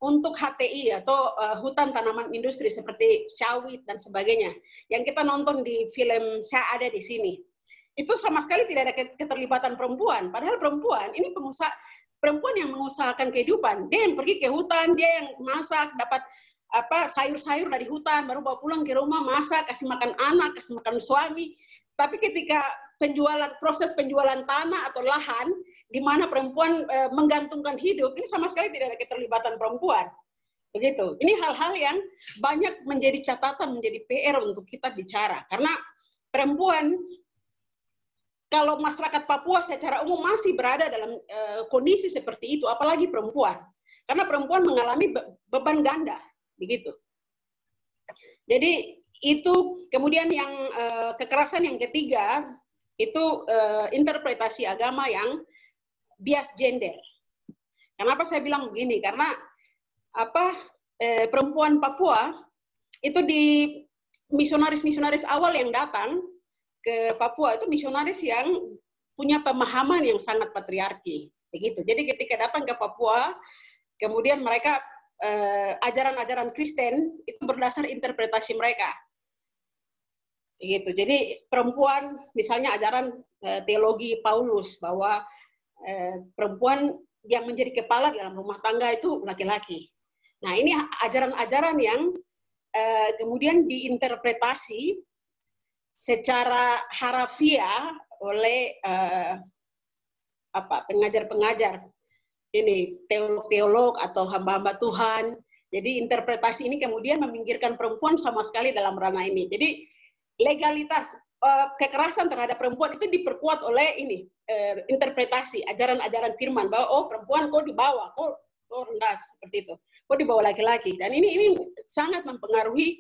untuk HTI atau hutan tanaman industri seperti sawit dan sebagainya. Yang kita nonton di film Saya Ada di Sini. Itu sama sekali tidak ada keterlibatan perempuan. Padahal perempuan ini perempuan yang mengusahakan kehidupan. Dia yang pergi ke hutan, dia yang masak, dapat sayur-sayur dari hutan, baru bawa pulang ke rumah, masak, kasih makan anak, kasih makan suami. Tapi ketika proses penjualan tanah atau lahan, di mana perempuan menggantungkan hidup, ini sama sekali tidak ada keterlibatan perempuan. Begitu. Ini hal-hal yang banyak menjadi catatan, menjadi PR untuk kita bicara. Karena perempuan, kalau masyarakat Papua secara umum masih berada dalam kondisi seperti itu, apalagi perempuan. Karena perempuan mengalami beban ganda. Begitu. Jadi itu kemudian yang kekerasan yang ketiga, itu interpretasi agama yang bias gender. Kenapa saya bilang begini? Karena perempuan Papua itu di misionaris-misionaris awal yang datang ke Papua itu misionaris yang punya pemahaman yang sangat patriarki. Begitu. Jadi ketika datang ke Papua, kemudian mereka ajaran-ajaran Kristen itu berdasar interpretasi mereka. Begitu. Jadi perempuan, misalnya ajaran teologi Paulus bahwa perempuan yang menjadi kepala dalam rumah tangga itu laki-laki. Nah, ini ajaran-ajaran yang kemudian diinterpretasi secara harafiah oleh pengajar-pengajar ini teolog-teolog atau hamba-hamba Tuhan. Jadi interpretasi ini kemudian meminggirkan perempuan sama sekali dalam ranah ini. Jadi legalitas kekerasan terhadap perempuan itu diperkuat oleh ini interpretasi ajaran-ajaran firman bahwa oh perempuan kok di bawah, kok rendah seperti itu, kok di bawah laki-laki. Dan ini sangat mempengaruhi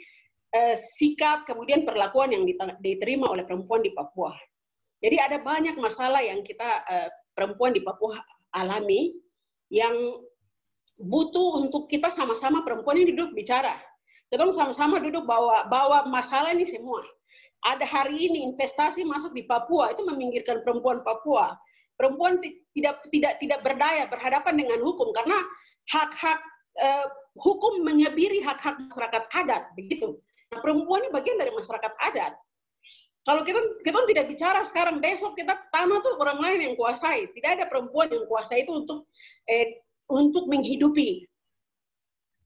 sikap kemudian perlakuan yang diterima oleh perempuan di Papua. Jadi ada banyak masalah yang kita perempuan di Papua alami yang butuh untuk kita sama-sama perempuan ini duduk bicara. Kita sama-sama duduk bawa masalah ini semua. Ada hari ini investasi masuk di Papua itu meminggirkan perempuan Papua. Perempuan tidak berdaya berhadapan dengan hukum karena hak-hak hukum menyebiri hak-hak masyarakat adat begitu. Nah, perempuan ini bagian dari masyarakat adat. Kalau kita tidak bicara sekarang, besok kita tanah tuh orang lain yang kuasai. Tidak ada perempuan yang kuasai itu untuk menghidupi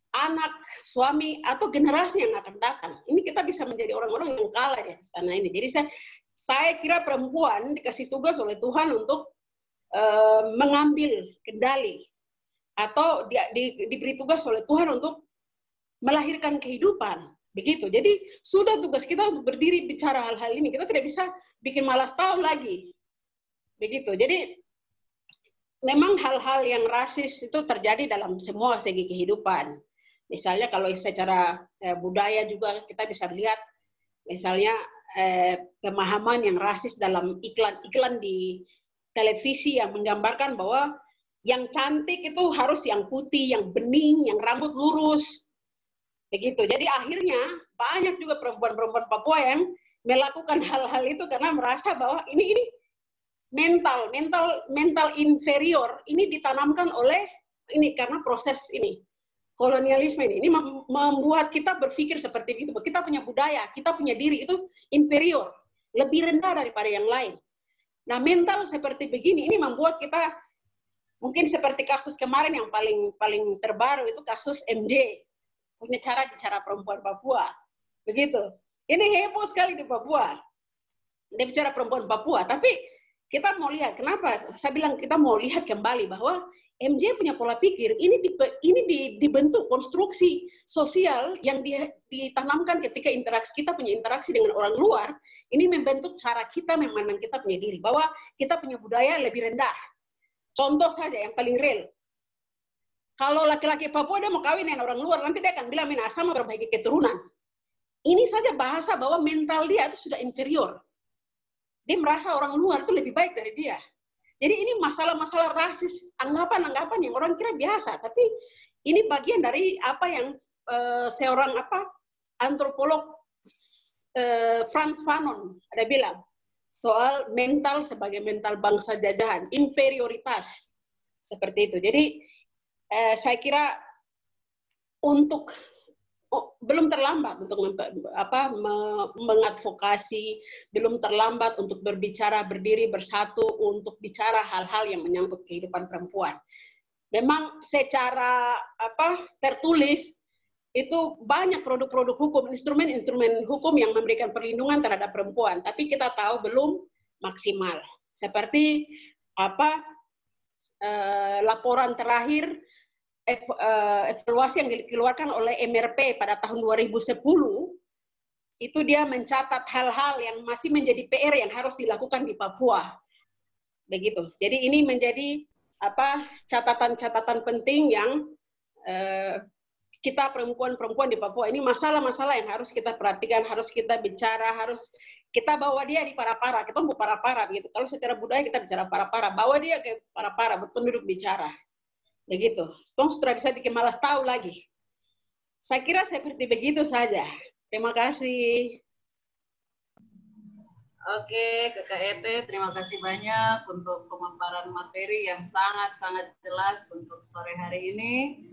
anak, suami, atau generasi yang akan datang. Ini kita bisa menjadi orang-orang yang kalah di atas tanah ini. Jadi saya kira perempuan dikasih tugas oleh Tuhan untuk mengambil kendali atau diberi tugas oleh Tuhan untuk melahirkan kehidupan. Begitu. Jadi sudah tugas kita untuk berdiri bicara hal-hal ini. Kita tidak bisa bikin malas tahu lagi. Begitu. Jadi memang hal-hal yang rasis itu terjadi dalam semua segi kehidupan. Misalnya kalau secara budaya juga kita bisa lihat misalnya pemahaman yang rasis dalam iklan di televisi yang menggambarkan bahwa yang cantik itu harus yang putih, yang bening, yang rambut lurus. Begitu. Jadi akhirnya banyak juga perempuan-perempuan Papua yang melakukan hal-hal itu karena merasa bahwa ini mental inferior ini ditanamkan oleh ini karena proses ini kolonialisme ini membuat kita berpikir seperti itu. Kita punya budaya, kita punya diri itu inferior, lebih rendah daripada yang lain. Nah, mental seperti begini ini membuat kita mungkin seperti kasus kemarin yang paling terbaru itu kasus MJ. Punya cara bicara perempuan Papua. Begitu. Ini heboh sekali di Papua. Dia bicara perempuan Papua. Tapi kita mau lihat, kenapa? Saya bilang kita mau lihat kembali bahwa MJ punya pola pikir, ini dibentuk konstruksi sosial yang ditanamkan ketika kita punya interaksi dengan orang luar, ini membentuk cara kita memandang kita punya diri, bahwa kita punya budaya lebih rendah. Contoh saja yang paling real. Kalau laki-laki Papua dia mau kawin dengan orang luar, nanti dia akan bilang, sama perbaiki keturunan. Ini saja bahasa bahwa mental dia itu sudah inferior. Dia merasa orang luar itu lebih baik dari dia. Jadi ini masalah-masalah rasis, anggapan-anggapan yang orang kira biasa. Tapi ini bagian dari apa yang seorang antropolog Frantz Fanon ada bilang. Soal mental sebagai mental bangsa jajahan, inferioritas. Seperti itu. Jadi saya kira belum terlambat untuk mengadvokasi, belum terlambat untuk berbicara, berdiri bersatu untuk bicara hal-hal yang menyangkut kehidupan perempuan. Memang secara tertulis itu banyak produk-produk hukum, instrumen-instrumen hukum yang memberikan perlindungan terhadap perempuan, tapi kita tahu belum maksimal. Seperti laporan terakhir evaluasi yang dikeluarkan oleh MRP pada tahun 2010, itu dia mencatat hal-hal yang masih menjadi PR yang harus dilakukan di Papua. Begitu. Jadi ini menjadi catatan-catatan penting yang kita perempuan-perempuan di Papua ini masalah-masalah yang harus kita perhatikan, harus kita bicara, harus kita bawa dia di para-para. Kita mau para-para begitu. Kalau secara budaya kita bicara para-para, bawa dia ke para-para, betul duduk bicara. Begitu. Tong sudah bisa bikin malas tahu lagi. Saya kira seperti begitu saja. Terima kasih. Oke, Kakak Ete, terima kasih banyak untuk pemaparan materi yang sangat-sangat jelas untuk sore hari ini.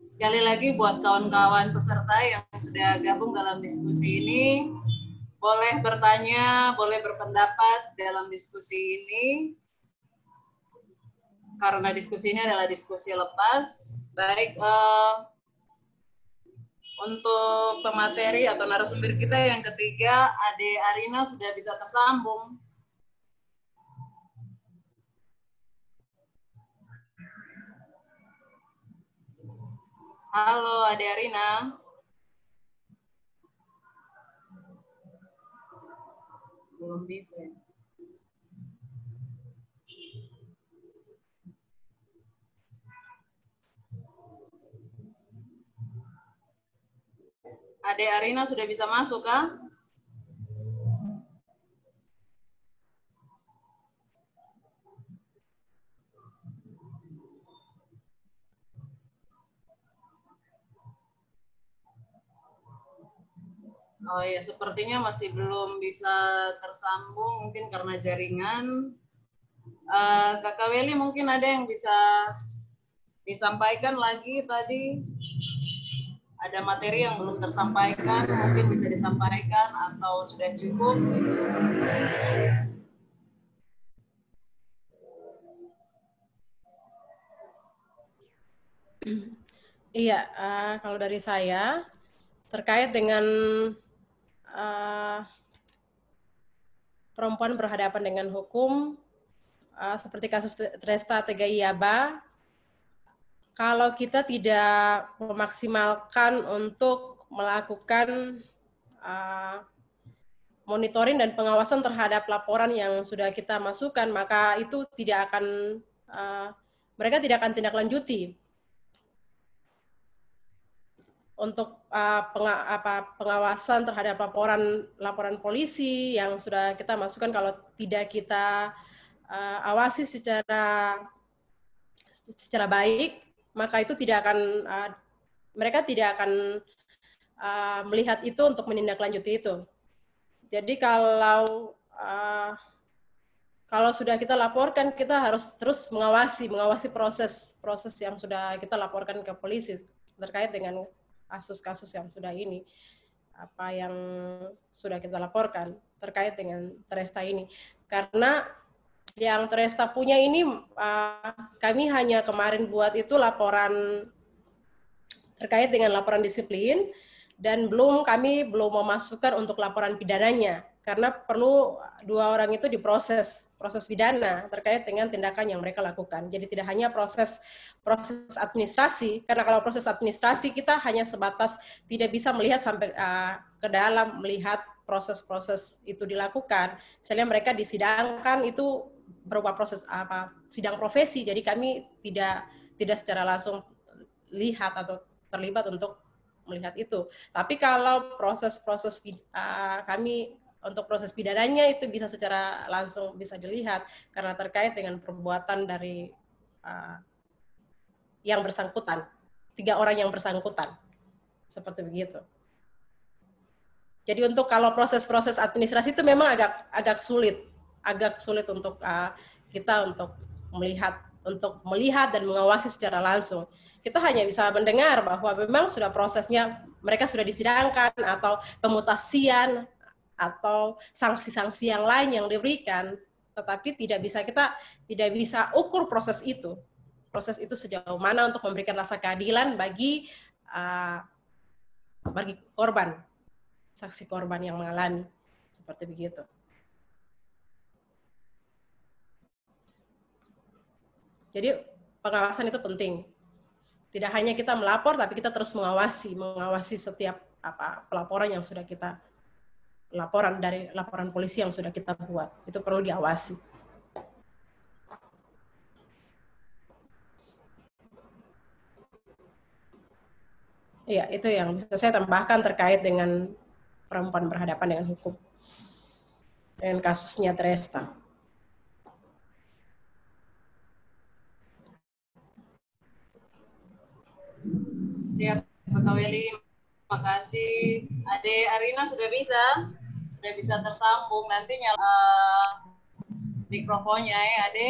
Sekali lagi buat kawan-kawan peserta yang sudah gabung dalam diskusi ini, boleh bertanya, boleh berpendapat dalam diskusi ini. Karena diskusi ini adalah diskusi lepas, baik untuk pemateri atau narasumber kita yang ketiga, Ade Arina sudah bisa tersambung. Halo, Ade Arina. Belum bisa. Ade Arina sudah bisa masuk, kah? Oh ya, sepertinya masih belum bisa tersambung, mungkin karena jaringan. Kakak Weli mungkin ada yang bisa disampaikan lagi tadi. Ada materi yang belum tersampaikan, mungkin bisa disampaikan atau sudah cukup. Iya, kalau dari saya terkait dengan perempuan berhadapan dengan hukum, seperti kasus Tresta Tegayaba, kalau kita tidak memaksimalkan untuk melakukan monitoring dan pengawasan terhadap laporan yang sudah kita masukkan, maka itu tidak akan, mereka tidak akan tindak lanjuti untuk pengawasan terhadap laporan polisi yang sudah kita masukkan. Kalau tidak kita awasi secara baik, maka itu tidak akan, mereka tidak akan melihat itu untuk menindaklanjuti itu. Jadi kalau sudah kita laporkan, kita harus terus mengawasi proses yang sudah kita laporkan ke polisi terkait dengan kasus-kasus yang sudah ini, apa yang sudah kita laporkan terkait dengan Tresta ini. Karena yang Tresta punya ini, kami hanya kemarin buat itu laporan terkait dengan laporan disiplin, dan kami belum memasukkan untuk laporan pidananya, karena perlu 2 orang itu diproses pidana terkait dengan tindakan yang mereka lakukan. Jadi tidak hanya proses administrasi, karena kalau proses administrasi kita hanya sebatas tidak bisa melihat sampai ke dalam, melihat proses-proses itu dilakukan. Misalnya mereka disidangkan itu berupa proses sidang profesi, jadi kami tidak secara langsung lihat atau terlibat untuk melihat itu. Tapi kalau proses kami untuk proses pidananya itu bisa secara langsung bisa dilihat karena terkait dengan perbuatan dari yang bersangkutan, 3 orang yang bersangkutan, seperti begitu. Jadi untuk kalau proses administrasi itu memang agak sulit untuk kita untuk melihat dan mengawasi secara langsung. Kita hanya bisa mendengar bahwa memang sudah prosesnya, mereka sudah disidangkan atau pemutasian atau sanksi-sanksi yang lain yang diberikan, tetapi kita tidak bisa ukur proses itu sejauh mana untuk memberikan rasa keadilan bagi korban, saksi korban yang mengalami seperti begitu. Jadi pengawasan itu penting. Tidak hanya kita melapor, tapi kita terus mengawasi setiap pelaporan yang sudah kita laporan polisi yang sudah kita buat. Itu perlu diawasi. Iya, itu yang bisa saya tambahkan terkait dengan perempuan berhadapan dengan hukum. Dengan kasusnya Tresta. Siap, Kakak Weli. Makasih. Ade Arina sudah bisa tersambung. Nanti nyala mikrofonnya ya, Ade.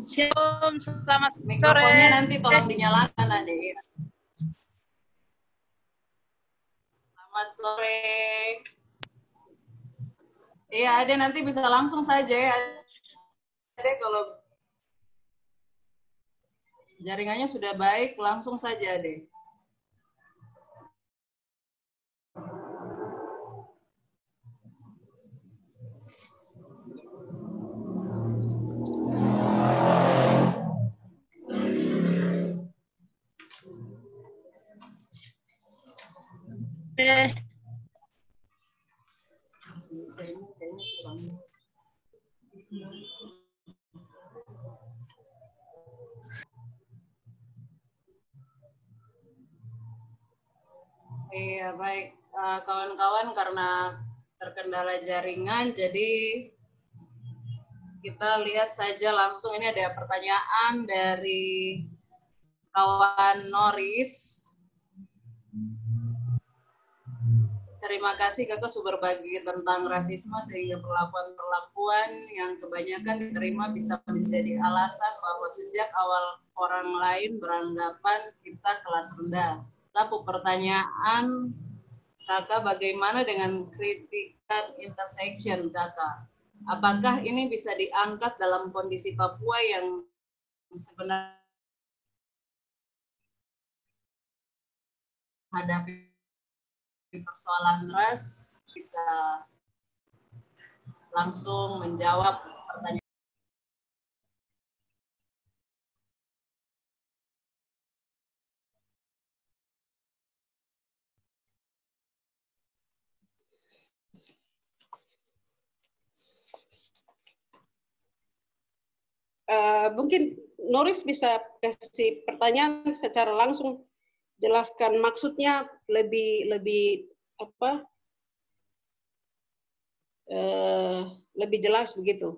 Shalom, selamat sore. Mikrofonnya nanti tolong dinyalakan, Ade. Selamat sore. Iya, Ade nanti bisa langsung saja ya. Ade kalau Jaringannya sudah baik, langsung saja deh. Iya, baik. Kawan-kawan, karena terkendala jaringan, jadi kita lihat saja langsung. Ini ada pertanyaan dari kawan Noris. Terima kasih Kakak sudah berbagi tentang rasisme sehingga perlakuan-perlakuan yang kebanyakan diterima bisa menjadi alasan bahwa sejak awal orang lain beranggapan kita kelas rendah. Tapi pertanyaan Kakak, bagaimana dengan kritikan intersection Kakak? Apakah ini bisa diangkat dalam kondisi Papua yang sebenarnya hadapi persoalan ras? Bisa langsung menjawab pertanyaan. Mungkin Noris bisa kasih pertanyaan secara langsung, jelaskan maksudnya lebih apa, lebih jelas begitu.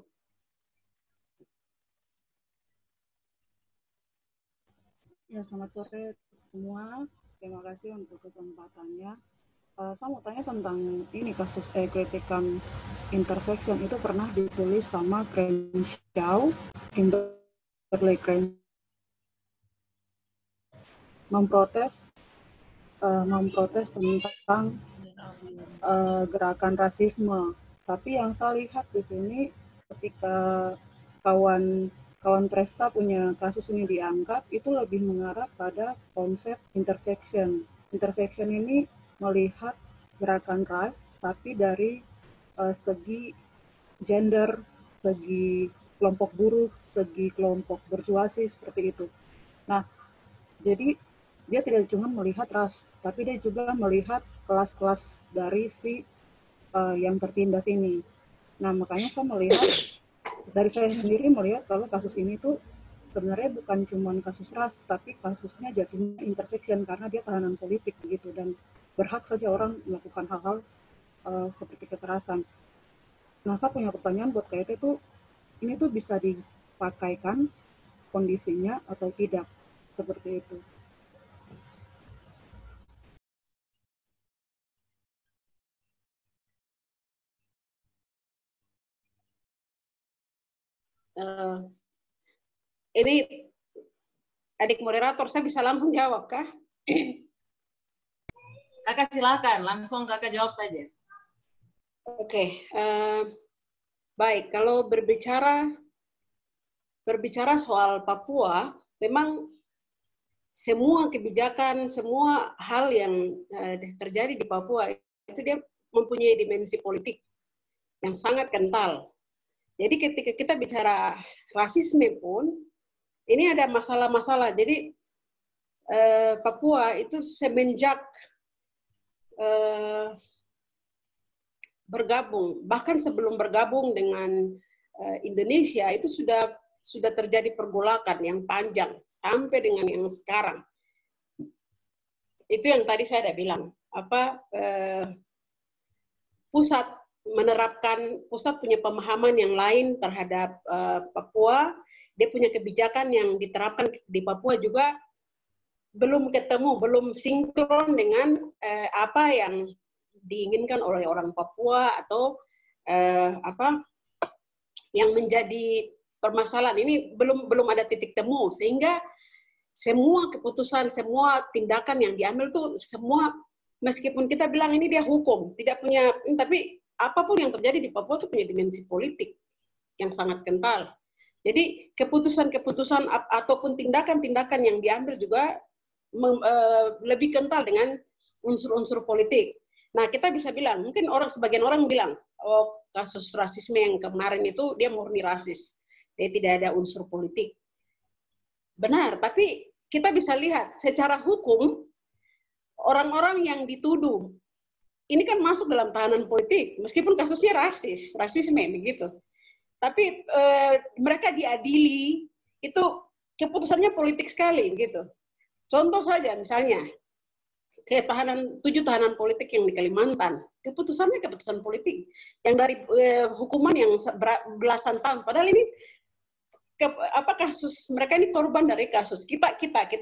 Ya, selamat sore semua. Terima kasih untuk kesempatannya. Saya mau tanya tentang ini kasus kritikan intersection itu pernah ditulis sama Crenshaw, Kimberly Crenshaw, memprotes tentang gerakan rasisme. Tapi yang saya lihat di sini ketika kawan Presta punya kasus ini diangkat, itu lebih mengarah pada konsep intersection. Intersection ini melihat gerakan ras, tapi dari segi gender, segi kelompok buruh, segi kelompok berjuasi, seperti itu. Nah, jadi dia tidak cuma melihat ras, tapi dia juga melihat kelas-kelas dari si yang tertindas ini. Nah, makanya saya melihat, dari saya sendiri melihat kalau kasus ini tuh sebenarnya bukan cuma kasus ras, tapi kasusnya jatuhnya intersection karena dia tahanan politik begitu, dan berhak saja orang melakukan hal-hal seperti kekerasan. Nah, saya punya pertanyaan buat KIT tuh, ini tuh bisa dipakaikan kondisinya atau tidak, seperti itu. Ini adik moderator, saya bisa langsung jawab kah? Kakak silakan, langsung Kakak jawab saja. Oke, baik. Kalau berbicara soal Papua, memang semua kebijakan, semua hal yang terjadi di Papua itu dia mempunyai dimensi politik yang sangat kental. Jadi ketika kita bicara rasisme pun, ini ada masalah-masalah. Jadi Papua itu semenjak bergabung, bahkan sebelum bergabung dengan Indonesia itu sudah terjadi pergolakan yang panjang sampai dengan yang sekarang. Itu yang tadi saya ada bilang, pusat punya pemahaman yang lain terhadap Papua, dia punya kebijakan yang diterapkan di Papua juga belum ketemu, belum sinkron dengan apa yang diinginkan oleh orang Papua atau yang menjadi permasalahan. Ini belum ada titik temu, sehingga semua keputusan, semua tindakan yang diambil tuh semua, meskipun kita bilang ini dia hukum, tidak punya, tapi apapun yang terjadi di Papua itu punya dimensi politik yang sangat kental. Jadi keputusan-keputusan ataupun tindakan-tindakan yang diambil juga lebih kental dengan unsur-unsur politik. Nah, kita bisa bilang, mungkin sebagian orang bilang, oh kasus rasisme yang kemarin itu dia murni rasis, dia tidak ada unsur politik. Benar, tapi kita bisa lihat secara hukum, orang-orang yang dituduh, ini kan masuk dalam tahanan politik, meskipun kasusnya rasisme begitu. Tapi mereka diadili, itu keputusannya politik sekali gitu. Contoh saja misalnya, 7 tahanan politik yang di Kalimantan, keputusannya keputusan politik. Yang dari hukuman yang belasan tahun, padahal ini kasus mereka ini korban dari kasus kita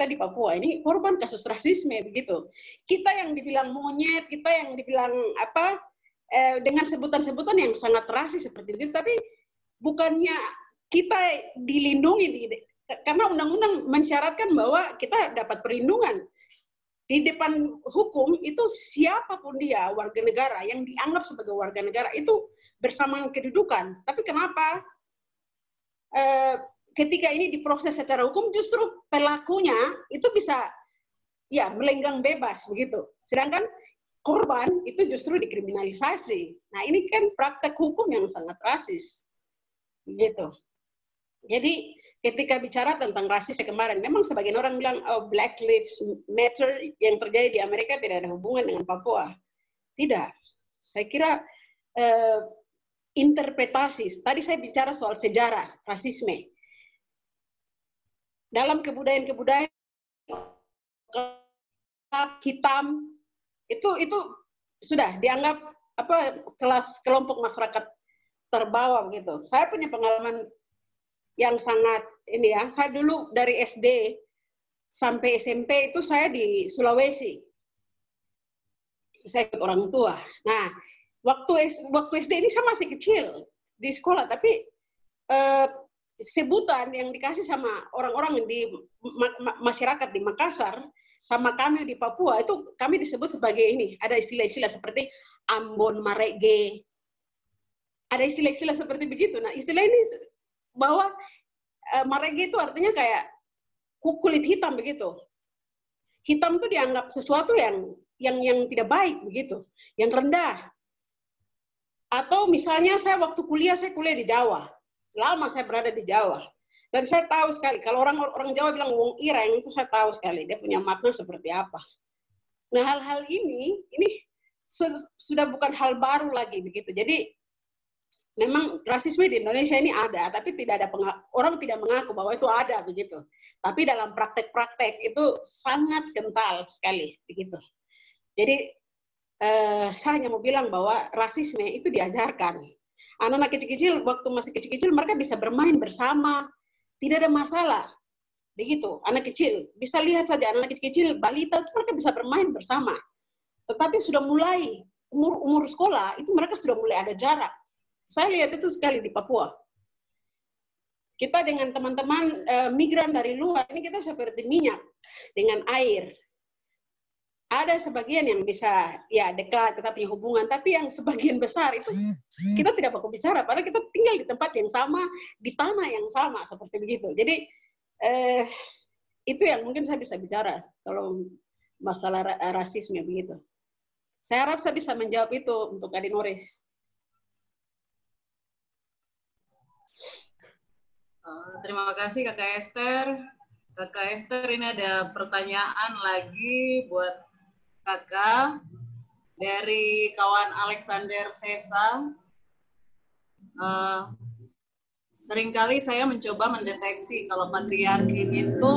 di Papua ini korban kasus rasisme begitu. Kita yang dibilang monyet, kita yang dibilang dengan sebutan-sebutan yang sangat rasis seperti itu, tapi bukannya kita dilindungi karena undang-undang mensyaratkan bahwa kita dapat perlindungan. Di depan hukum itu siapapun dia warga negara yang dianggap sebagai warga negara itu bersamaan kedudukan. Tapi kenapa ketika ini diproses secara hukum justru pelakunya itu bisa ya melenggang bebas begitu. Sedangkan korban itu justru dikriminalisasi. Nah, ini kan praktek hukum yang sangat rasis. Gitu. Jadi ketika bicara tentang rasisme kemarin, memang sebagian orang bilang, oh, Black Lives Matter yang terjadi di Amerika tidak ada hubungan dengan Papua. Tidak. Saya kira interpretasi. Tadi saya bicara soal sejarah rasisme. Dalam kebudayaan-kebudayaan hitam itu sudah dianggap kelompok masyarakat terbawah gitu. Saya punya pengalaman yang sangat ini ya. Saya dulu dari SD sampai SMP itu saya di Sulawesi. Saya ikut orang tua. Nah, waktu SD ini saya masih kecil di sekolah, tapi sebutan yang dikasih sama orang-orang di masyarakat di Makassar sama kami di Papua itu kami disebut sebagai ini. Ada istilah-istilah seperti Ambon Marege. Ada istilah-istilah seperti begitu. Nah, istilah ini bahwa marege itu artinya kayak kulit hitam begitu. Hitam itu dianggap sesuatu yang tidak baik begitu, yang rendah. Atau misalnya saya waktu kuliah di Jawa. Lama saya berada di Jawa. Dan saya tahu sekali kalau orang Jawa bilang wong ireng itu saya tahu sekali dia punya makna seperti apa. Nah, hal-hal ini sudah bukan hal baru lagi begitu. Jadi memang rasisme di Indonesia ini ada, tapi tidak ada orang tidak mengaku bahwa itu ada begitu. Tapi dalam praktek-praktek itu sangat kental sekali begitu. Jadi saya hanya mau bilang bahwa rasisme itu diajarkan. Anak-anak kecil-kecil waktu masih kecil-kecil mereka bisa bermain bersama, tidak ada masalah. Begitu, anak kecil bisa lihat saja anak kecil balita itu mereka bisa bermain bersama. Tetapi sudah mulai umur sekolah itu mereka sudah mulai ada jarak. Saya lihat itu sekali di Papua. Kita dengan teman-teman migran dari luar, ini kita seperti minyak dengan air. Ada sebagian yang bisa ya dekat, kita punya hubungan, tapi yang sebagian besar itu kita tidak mau bicara, padahal kita tinggal di tempat yang sama, di tanah yang sama, seperti begitu. Jadi itu yang mungkin saya bisa bicara kalau masalah rasisme begitu. Saya harap saya bisa menjawab itu untuk Adik Noris. Terima kasih Kakak Esther. Kakak Esther, ini ada pertanyaan lagi buat Kakak dari kawan Alexander Sesa. Seringkali saya mencoba mendeteksi kalau patriarki itu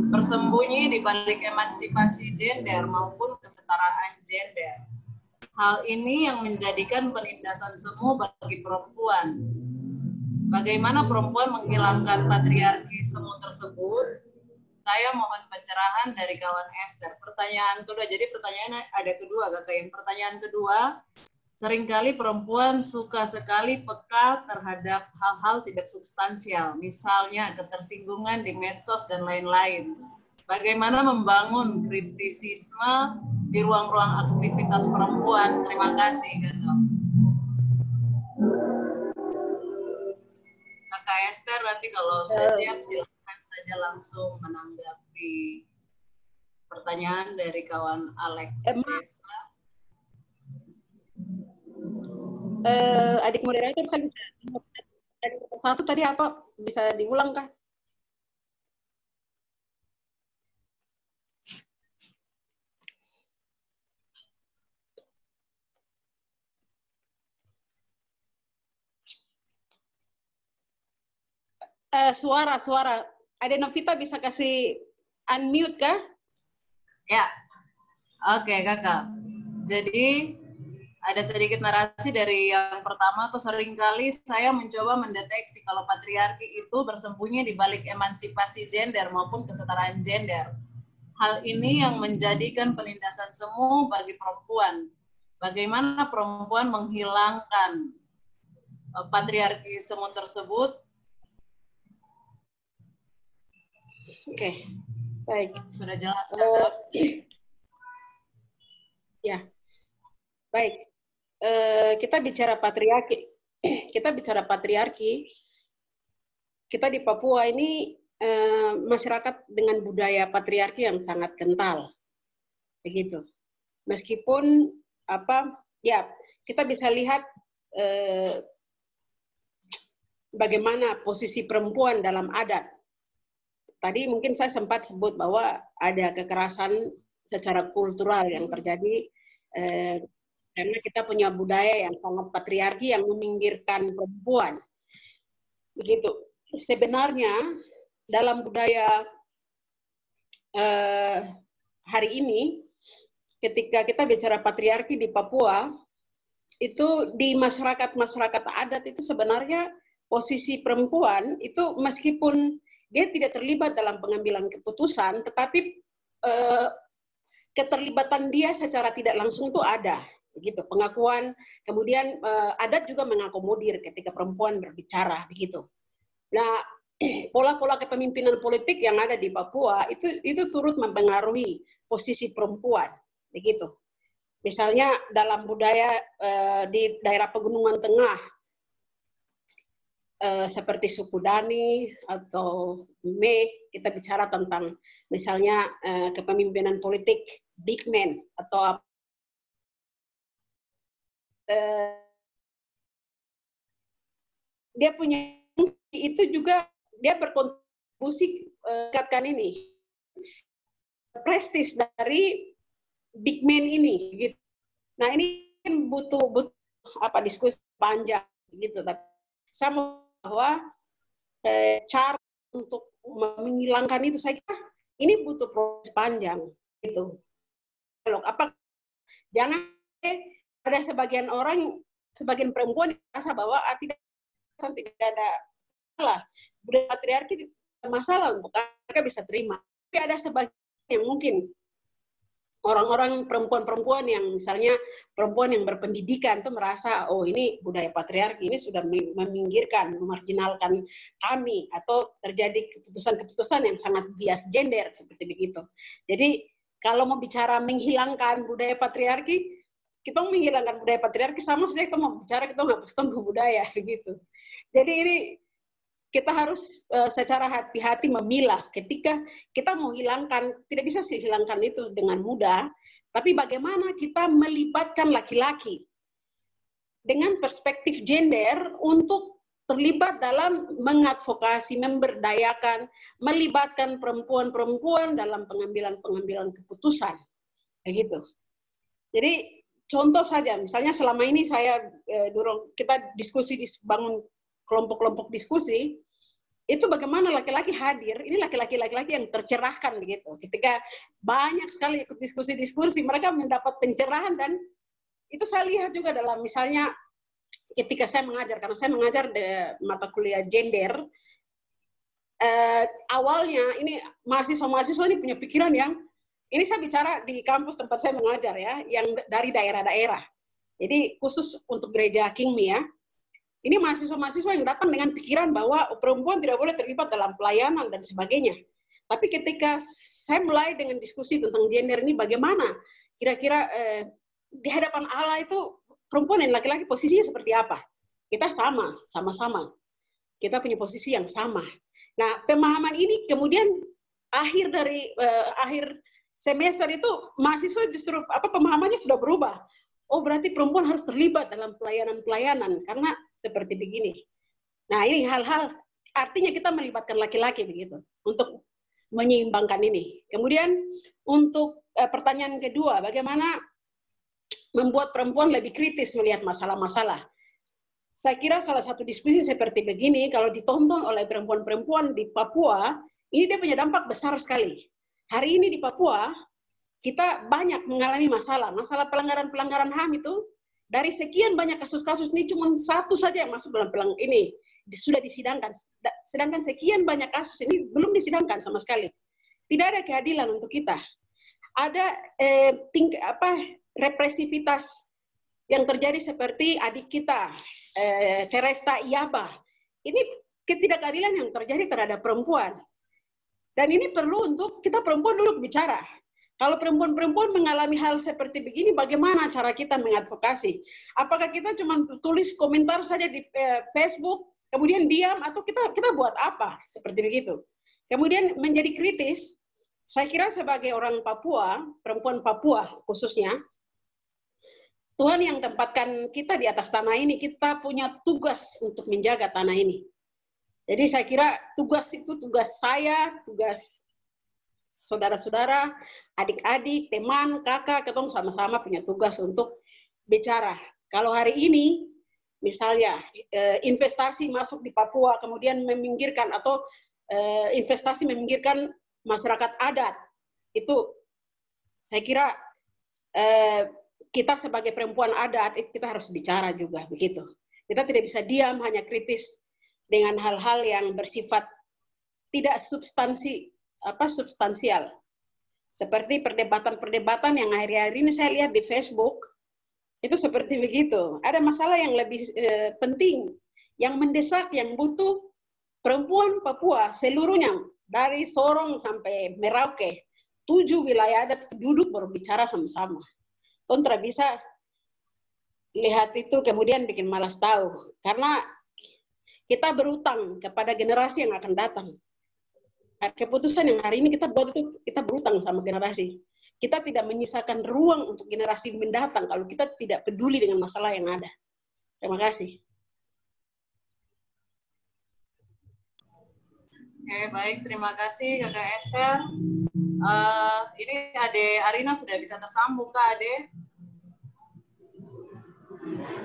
bersembunyi di balik emansipasi gender maupun kesetaraan gender. Hal ini yang menjadikan penindasan semu bagi perempuan. Bagaimana perempuan menghilangkan patriarki semu tersebut? Saya mohon pencerahan dari kawan Esther. Pertanyaan kedua, jadi pertanyaan ada kedua Kakak. Yang pertanyaan kedua, seringkali perempuan suka sekali peka terhadap hal-hal tidak substansial, misalnya ketersinggungan di medsos dan lain-lain. Bagaimana membangun kritisisme di ruang-ruang aktivitas perempuan? Terima kasih, Kakak Kak Esther, nanti kalau sudah siap silakan saja langsung menanggapi pertanyaan dari kawan Alex. Adik moderator, saya bisa satu tadi apa bisa diulang kah? Suara. Ada Novita bisa kasih unmute kah? Ya, oke Kakak. Jadi ada sedikit narasi dari yang pertama tuh, seringkali saya mencoba mendeteksi kalau patriarki itu bersembunyi di balik emansipasi gender maupun kesetaraan gender. Hal ini yang menjadikan penindasan semu bagi perempuan. Bagaimana perempuan menghilangkan patriarki semu tersebut? Oke, baik. Sudah jelas, Kakak? Ya, baik. Kita bicara patriarki. Kita di Papua ini masyarakat dengan budaya patriarki yang sangat kental, begitu. Meskipun kita bisa lihat bagaimana posisi perempuan dalam adat. Tadi mungkin saya sempat sebut bahwa ada kekerasan secara kultural yang terjadi karena kita punya budaya yang sangat patriarki yang meminggirkan perempuan. Begitu. Sebenarnya dalam budaya hari ini, ketika kita bicara patriarki di Papua, itu di masyarakat adat itu sebenarnya posisi perempuan itu meskipun dia tidak terlibat dalam pengambilan keputusan, tetapi keterlibatan dia secara tidak langsung itu ada, begitu. Pengakuan, kemudian adat juga mengakomodir ketika perempuan berbicara, begitu. Nah, pola-pola kepemimpinan politik yang ada di Papua itu turut mempengaruhi posisi perempuan, begitu. Misalnya dalam budaya di daerah Pegunungan Tengah, seperti suku Dani atau Me, kita bicara tentang misalnya kepemimpinan politik big man atau dia punya itu juga dia berkontribusi katakan ini prestis dari big man ini gitu. Nah, ini kan butuh diskusi panjang gitu, tapi saya mau bahwa cara untuk menghilangkan itu saya kira ini butuh proses panjang gitu. Jangan ada sebagian perempuan yang merasa bahwa tidak ada masalah, budaya patriarki tidak ada masalah untuk mereka bisa terima. Tapi ada sebagian yang mungkin orang-orang perempuan yang misalnya perempuan yang berpendidikan itu merasa, oh ini budaya patriarki ini sudah meminggirkan, memarginalkan kami, atau terjadi keputusan-keputusan yang sangat bias gender seperti begitu. Jadi kalau mau bicara menghilangkan budaya patriarki, kita mau menghilangkan budaya patriarki sama saja kita mau bicara kita menghapus tonggo budaya begitu. Jadi ini kita harus secara hati-hati memilah ketika kita mau hilangkan, tidak bisa sih hilangkan itu dengan mudah, tapi bagaimana kita melibatkan laki-laki dengan perspektif gender untuk terlibat dalam mengadvokasi, memberdayakan, melibatkan perempuan-perempuan dalam pengambilan keputusan. Begitu. Jadi contoh saja, misalnya selama ini saya kita diskusi bangun kelompok-kelompok diskusi, itu bagaimana laki-laki hadir, ini laki-laki yang tercerahkan begitu. Ketika banyak sekali ikut diskusi-diskusi, mereka mendapat pencerahan, dan itu saya lihat juga dalam misalnya ketika saya mengajar, karena saya mengajar di mata kuliah gender, awalnya ini mahasiswa-mahasiswa ini punya pikiran yang, ini saya bicara di kampus tempat saya mengajar ya, yang dari daerah-daerah. Jadi khusus untuk gereja Kingmi ya, ini mahasiswa-mahasiswa yang datang dengan pikiran bahwa perempuan tidak boleh terlibat dalam pelayanan dan sebagainya. Tapi ketika saya mulai dengan diskusi tentang gender ini, bagaimana kira-kira di hadapan Allah itu perempuan dan laki-laki posisinya seperti apa? Kita sama-sama. kita punya posisi yang sama. Nah, pemahaman ini kemudian akhir semester itu mahasiswa justru pemahamannya sudah berubah. Oh, berarti perempuan harus terlibat dalam pelayanan-pelayanan karena seperti begini. Nah, ini hal-hal artinya kita melibatkan laki-laki begitu untuk menyeimbangkan ini. Kemudian untuk pertanyaan kedua, bagaimana membuat perempuan lebih kritis melihat masalah-masalah. Saya kira salah satu diskusi seperti begini, kalau ditonton oleh perempuan-perempuan di Papua, ini dia punya dampak besar sekali. Hari ini di Papua, kita banyak mengalami masalah pelanggaran-pelanggaran HAM itu, dari sekian banyak kasus-kasus ini cuma satu saja yang masuk dalam ini, sudah disidangkan. Sedangkan sekian banyak kasus ini belum disidangkan sama sekali. Tidak ada keadilan untuk kita. Ada represivitas yang terjadi seperti adik kita, Teresta Iyaba. Ini ketidakadilan yang terjadi terhadap perempuan. Dan ini perlu untuk kita perempuan duduk bicara. Kalau perempuan-perempuan mengalami hal seperti begini, bagaimana cara kita mengadvokasi? Apakah kita cuma tulis komentar saja di Facebook, kemudian diam, atau kita buat apa? Seperti begitu. Kemudian menjadi kritis, saya kira sebagai orang Papua, perempuan Papua khususnya, Tuhan yang tempatkan kita di atas tanah ini, kita punya tugas untuk menjaga tanah ini. Jadi saya kira tugas itu tugas saya, tugas saudara-saudara, adik-adik, teman, kakak, ketemu sama-sama punya tugas untuk bicara. Kalau hari ini, misalnya investasi masuk di Papua, kemudian meminggirkan atau investasi meminggirkan masyarakat adat, itu saya kira kita sebagai perempuan adat kita harus bicara juga begitu. Kita tidak bisa diam hanya kritis dengan hal-hal yang bersifat tidak substansial. Seperti perdebatan-perdebatan yang hari-hari ini saya lihat di Facebook, itu seperti begitu. Ada masalah yang lebih penting, yang mendesak, yang butuh perempuan Papua seluruhnya, dari Sorong sampai Merauke, 7 wilayah adat duduk berbicara sama-sama. Kontra bisa lihat itu kemudian bikin malas tahu. Karena kita berutang kepada generasi yang akan datang. Keputusan yang hari ini kita buat itu, kita berutang sama generasi. Kita tidak menyisakan ruang untuk generasi mendatang kalau kita tidak peduli dengan masalah yang ada. Terima kasih. Oke, baik. Terima kasih Kakak Esther. Ini Ade Arina sudah bisa tersambung, Kak Ade?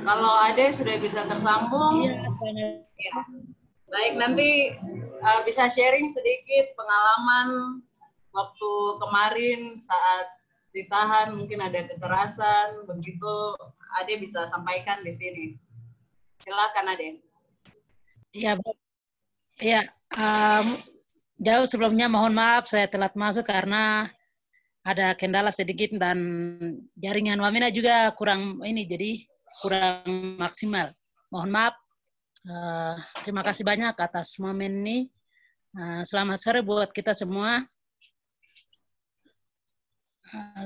Kalau Ade sudah bisa tersambung, ya. Baik, nanti bisa sharing sedikit pengalaman waktu kemarin saat ditahan, mungkin ada kekerasan, begitu Ade bisa sampaikan di sini. Silakan Ade. Ya, ya. Jauh sebelumnya mohon maaf saya telat masuk karena ada kendala sedikit dan jaringan Wamena juga kurang ini, jadi kurang maksimal. Mohon maaf. Terima kasih banyak atas momen ini. Selamat sore buat kita semua.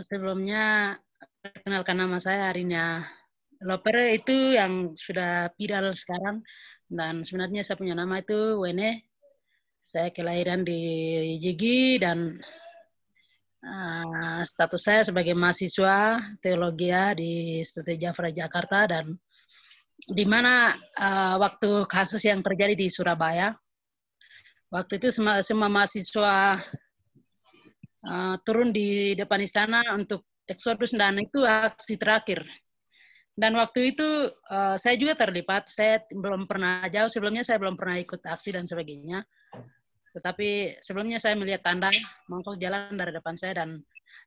Sebelumnya perkenalkan nama saya Arina Lopere, itu yang sudah viral sekarang, dan sebenarnya saya punya nama itu Wene. Saya kelahiran di Jigi dan status saya sebagai mahasiswa teologi di Institut Jafra Jakarta, dan di mana waktu kasus yang terjadi di Surabaya, waktu itu semua mahasiswa turun di depan istana untuk eksodus, dan itu aksi terakhir. Dan waktu itu saya juga terlibat. Saya belum pernah jauh sebelumnya, saya belum pernah ikut aksi dan sebagainya. Tetapi sebelumnya saya melihat tanda mangkok jalan dari depan saya, dan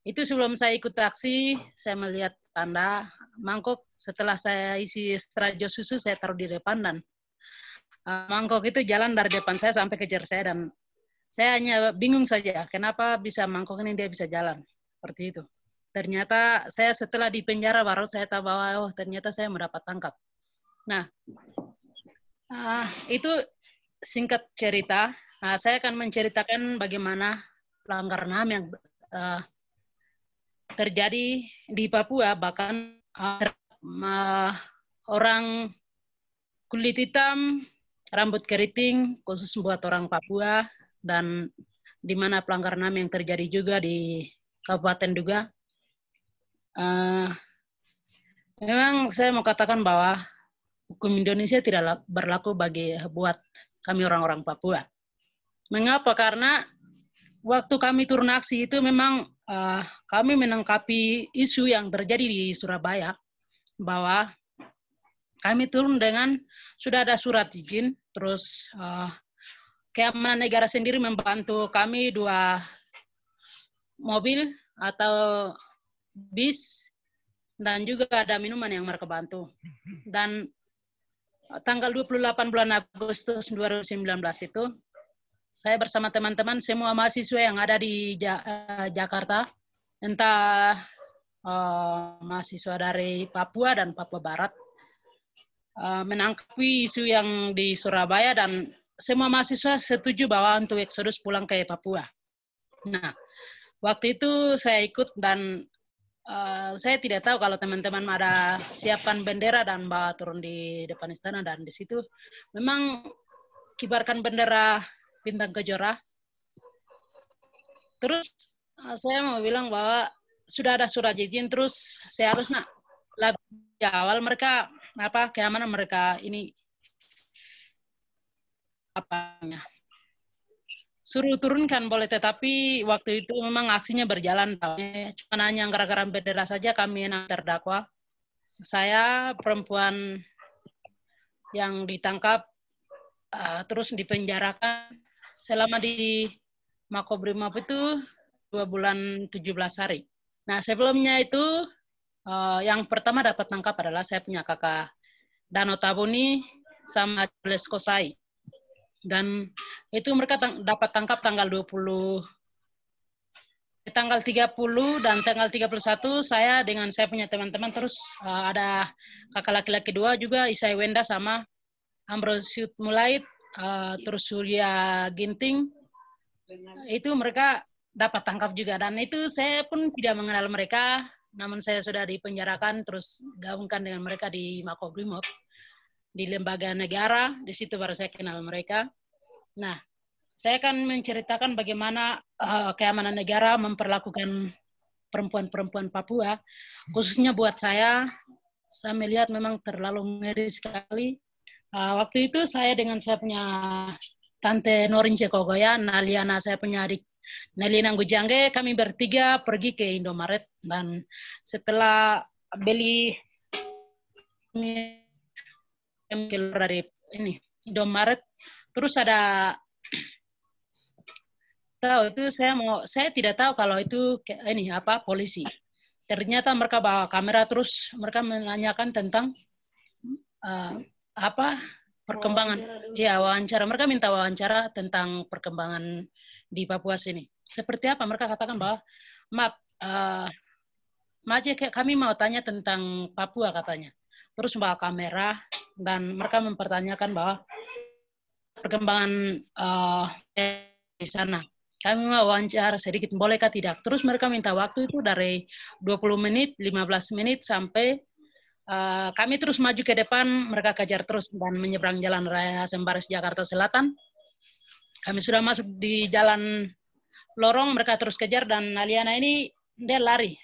itu sebelum saya ikut aksi, saya melihat tanda mangkok. Setelah saya isi setengah jos susu, saya taruh di depan, dan mangkok itu jalan dari depan saya sampai kejar saya, dan saya hanya bingung saja kenapa bisa mangkok ini dia bisa jalan seperti itu. Ternyata saya setelah di penjara baru saya tahu bahwa ternyata saya mendapat tangkap. Nah, itu singkat cerita. Saya akan menceritakan bagaimana pelanggaran HAM yang terjadi di Papua, bahkan orang kulit hitam rambut keriting khusus buat orang Papua, dan di mana pelanggaran HAM yang terjadi juga di Kabupaten Duga. Memang saya mau katakan bahwa hukum Indonesia tidak berlaku buat kami orang-orang Papua. Mengapa? Karena waktu kami turun aksi itu memang kami menangkapi isu yang terjadi di Surabaya, bahwa kami turun dengan sudah ada surat izin, terus keamanan negara sendiri membantu kami 2 mobil atau bis, dan juga ada minuman yang mereka bantu. Dan tanggal 28 bulan Agustus 2019 itu, saya bersama teman-teman semua mahasiswa yang ada di Jakarta, entah mahasiswa dari Papua dan Papua Barat, menangkapi isu yang di Surabaya, dan semua mahasiswa setuju bahwa untuk eksodus pulang ke Papua. Nah, waktu itu saya ikut, dan saya tidak tahu kalau teman-teman ada siapkan bendera dan bawa turun di depan istana, dan di situ memang kibarkan bendera Bintang Kejora. Terus saya mau bilang bahwa sudah ada surat izin, terus seharusnya lebih awal mereka keamanan mereka ini suruh turunkan boleh, tetapi waktu itu memang aksinya berjalan. Cuma hanya gara-gara bendera saja kami yang terdakwa. Saya perempuan yang ditangkap terus dipenjarakan selama di Makobrimob itu 2 bulan 17 hari. Nah, sebelumnya itu yang pertama dapat tangkap adalah saya punya kakak Dano Tabuni sama Charles Kosai. Dan itu mereka dapat tangkap tanggal 30 dan tanggal 31 saya dengan saya punya teman-teman, terus ada kakak laki-laki 2 juga, Isai Wenda sama Ambrosiut Mulait, terus Surya Ginting, itu mereka dapat tangkap juga. Dan itu saya pun tidak mengenal mereka, namun saya sudah dipenjarakan, terus gabungkan dengan mereka di Makobrimob, di lembaga negara, di situ baru saya kenal mereka. Nah, saya akan menceritakan bagaimana keamanan negara memperlakukan perempuan-perempuan Papua, khususnya buat saya melihat memang terlalu ngeri sekali. Waktu itu saya dengan saya punya Tante Norin Cekogoya, Naliana saya punya adik Nelina Gujangge, kami bertiga pergi ke Indomaret, dan setelah beli dari ini Indomaret, terus ada itu saya tidak tahu kalau itu polisi. Ternyata mereka bawa kamera, terus mereka menanyakan tentang perkembangan wawancara. Mereka minta wawancara tentang perkembangan di Papua sini. Seperti apa? Mereka katakan bahwa maaf, kami mau tanya tentang Papua katanya. Terus bawa kamera, dan mereka mempertanyakan bahwa perkembangan di sana. Kami mau wawancara sedikit, bolehkah tidak? Terus mereka minta waktu itu dari 20 menit, 15 menit, sampai kami terus maju ke depan, mereka kejar terus, dan menyeberang Jalan Raya Sembares Jakarta Selatan. Kami sudah masuk di jalan lorong, mereka terus kejar, dan Aliana ini dia lari.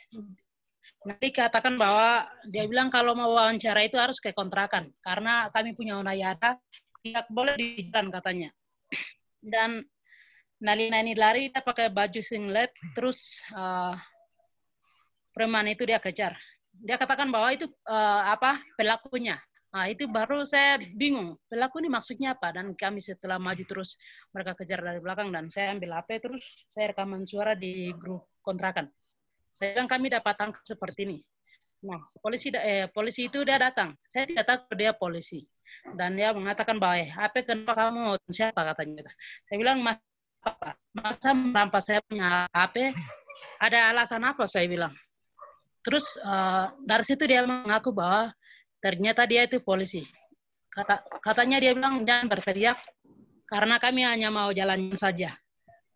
Nanti katakan bahwa dia bilang kalau mau wawancara itu harus ke kontrakan, karena kami punya onayada, tidak boleh di jalan katanya. Dan Nalina ini lari, dia pakai baju singlet, terus preman itu dia kejar. Dia katakan bahwa itu pelakunya. Nah, itu baru saya bingung, pelaku ini maksudnya apa? Dan kami setelah maju terus, mereka kejar dari belakang, dan saya ambil HP, terus saya rekaman suara di grup kontrakan. Saya bilang kami dapat tangkap seperti ini. Nah, polisi itu dia datang. Saya tidak tahu dia polisi. Dan dia mengatakan bahwa HP kenapa kamu mau siapa katanya. Saya bilang masa merampas saya punya HP? Ada alasan apa? Saya bilang. Terus dari situ dia mengaku bahwa ternyata dia itu polisi. Katanya dia bilang jangan berteriak karena kami hanya mau jalan saja.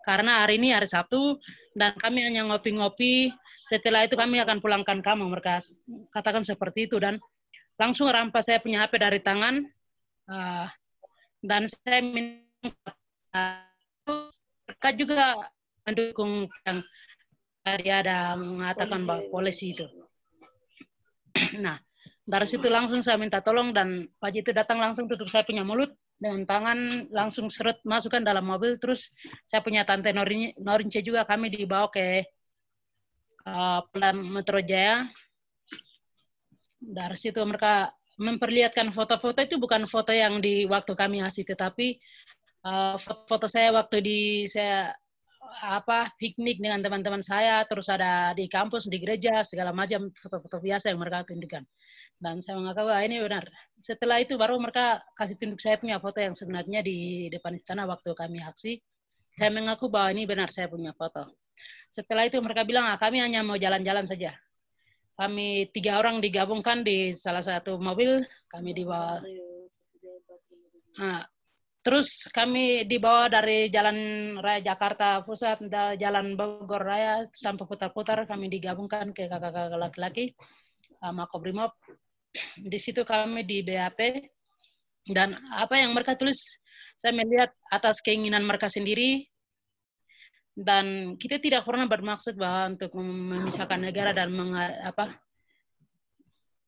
Karena hari ini hari Sabtu dan kami hanya ngopi-ngopi. Setelah itu kami akan pulangkan kamu. Mereka katakan seperti itu, dan langsung rampas saya punya HP dari tangan. Dan saya minta mereka juga mendukung yang tadi ada mengatakan bahwa polisi itu. Nah, dari situ langsung saya minta tolong dan Pak itu datang langsung tutup saya punya mulut dengan tangan, langsung seret masukkan dalam mobil. Terus saya punya tante Norince juga, kami dibawa ke Polda Metro Jaya. Dari situ mereka memperlihatkan foto-foto itu bukan foto yang di waktu kami asli, tetapi foto-foto saya waktu saya piknik dengan teman-teman saya, terus ada di kampus, di gereja, segala macam foto-foto biasa yang mereka tunjukkan. Dan saya mengaku bahwa ini benar. Setelah itu baru mereka kasih tunjuk saya punya foto yang sebenarnya di depan istana waktu kami aksi. Saya mengaku bahwa ini benar saya punya foto. Setelah itu mereka bilang, kami hanya mau jalan-jalan saja. Kami 3 orang digabungkan di salah satu mobil, kami dibawa. Terus kami dibawa dari Jalan Raya Jakarta Pusat, Jalan Bogor Raya, sampai putar-putar, kami digabungkan ke kakak-kakak laki-laki, Makobrimob. Di situ kami di BAP, dan apa yang mereka tulis, saya melihat atas keinginan mereka sendiri, dan kita tidak pernah bermaksud bahwa untuk memisahkan negara dan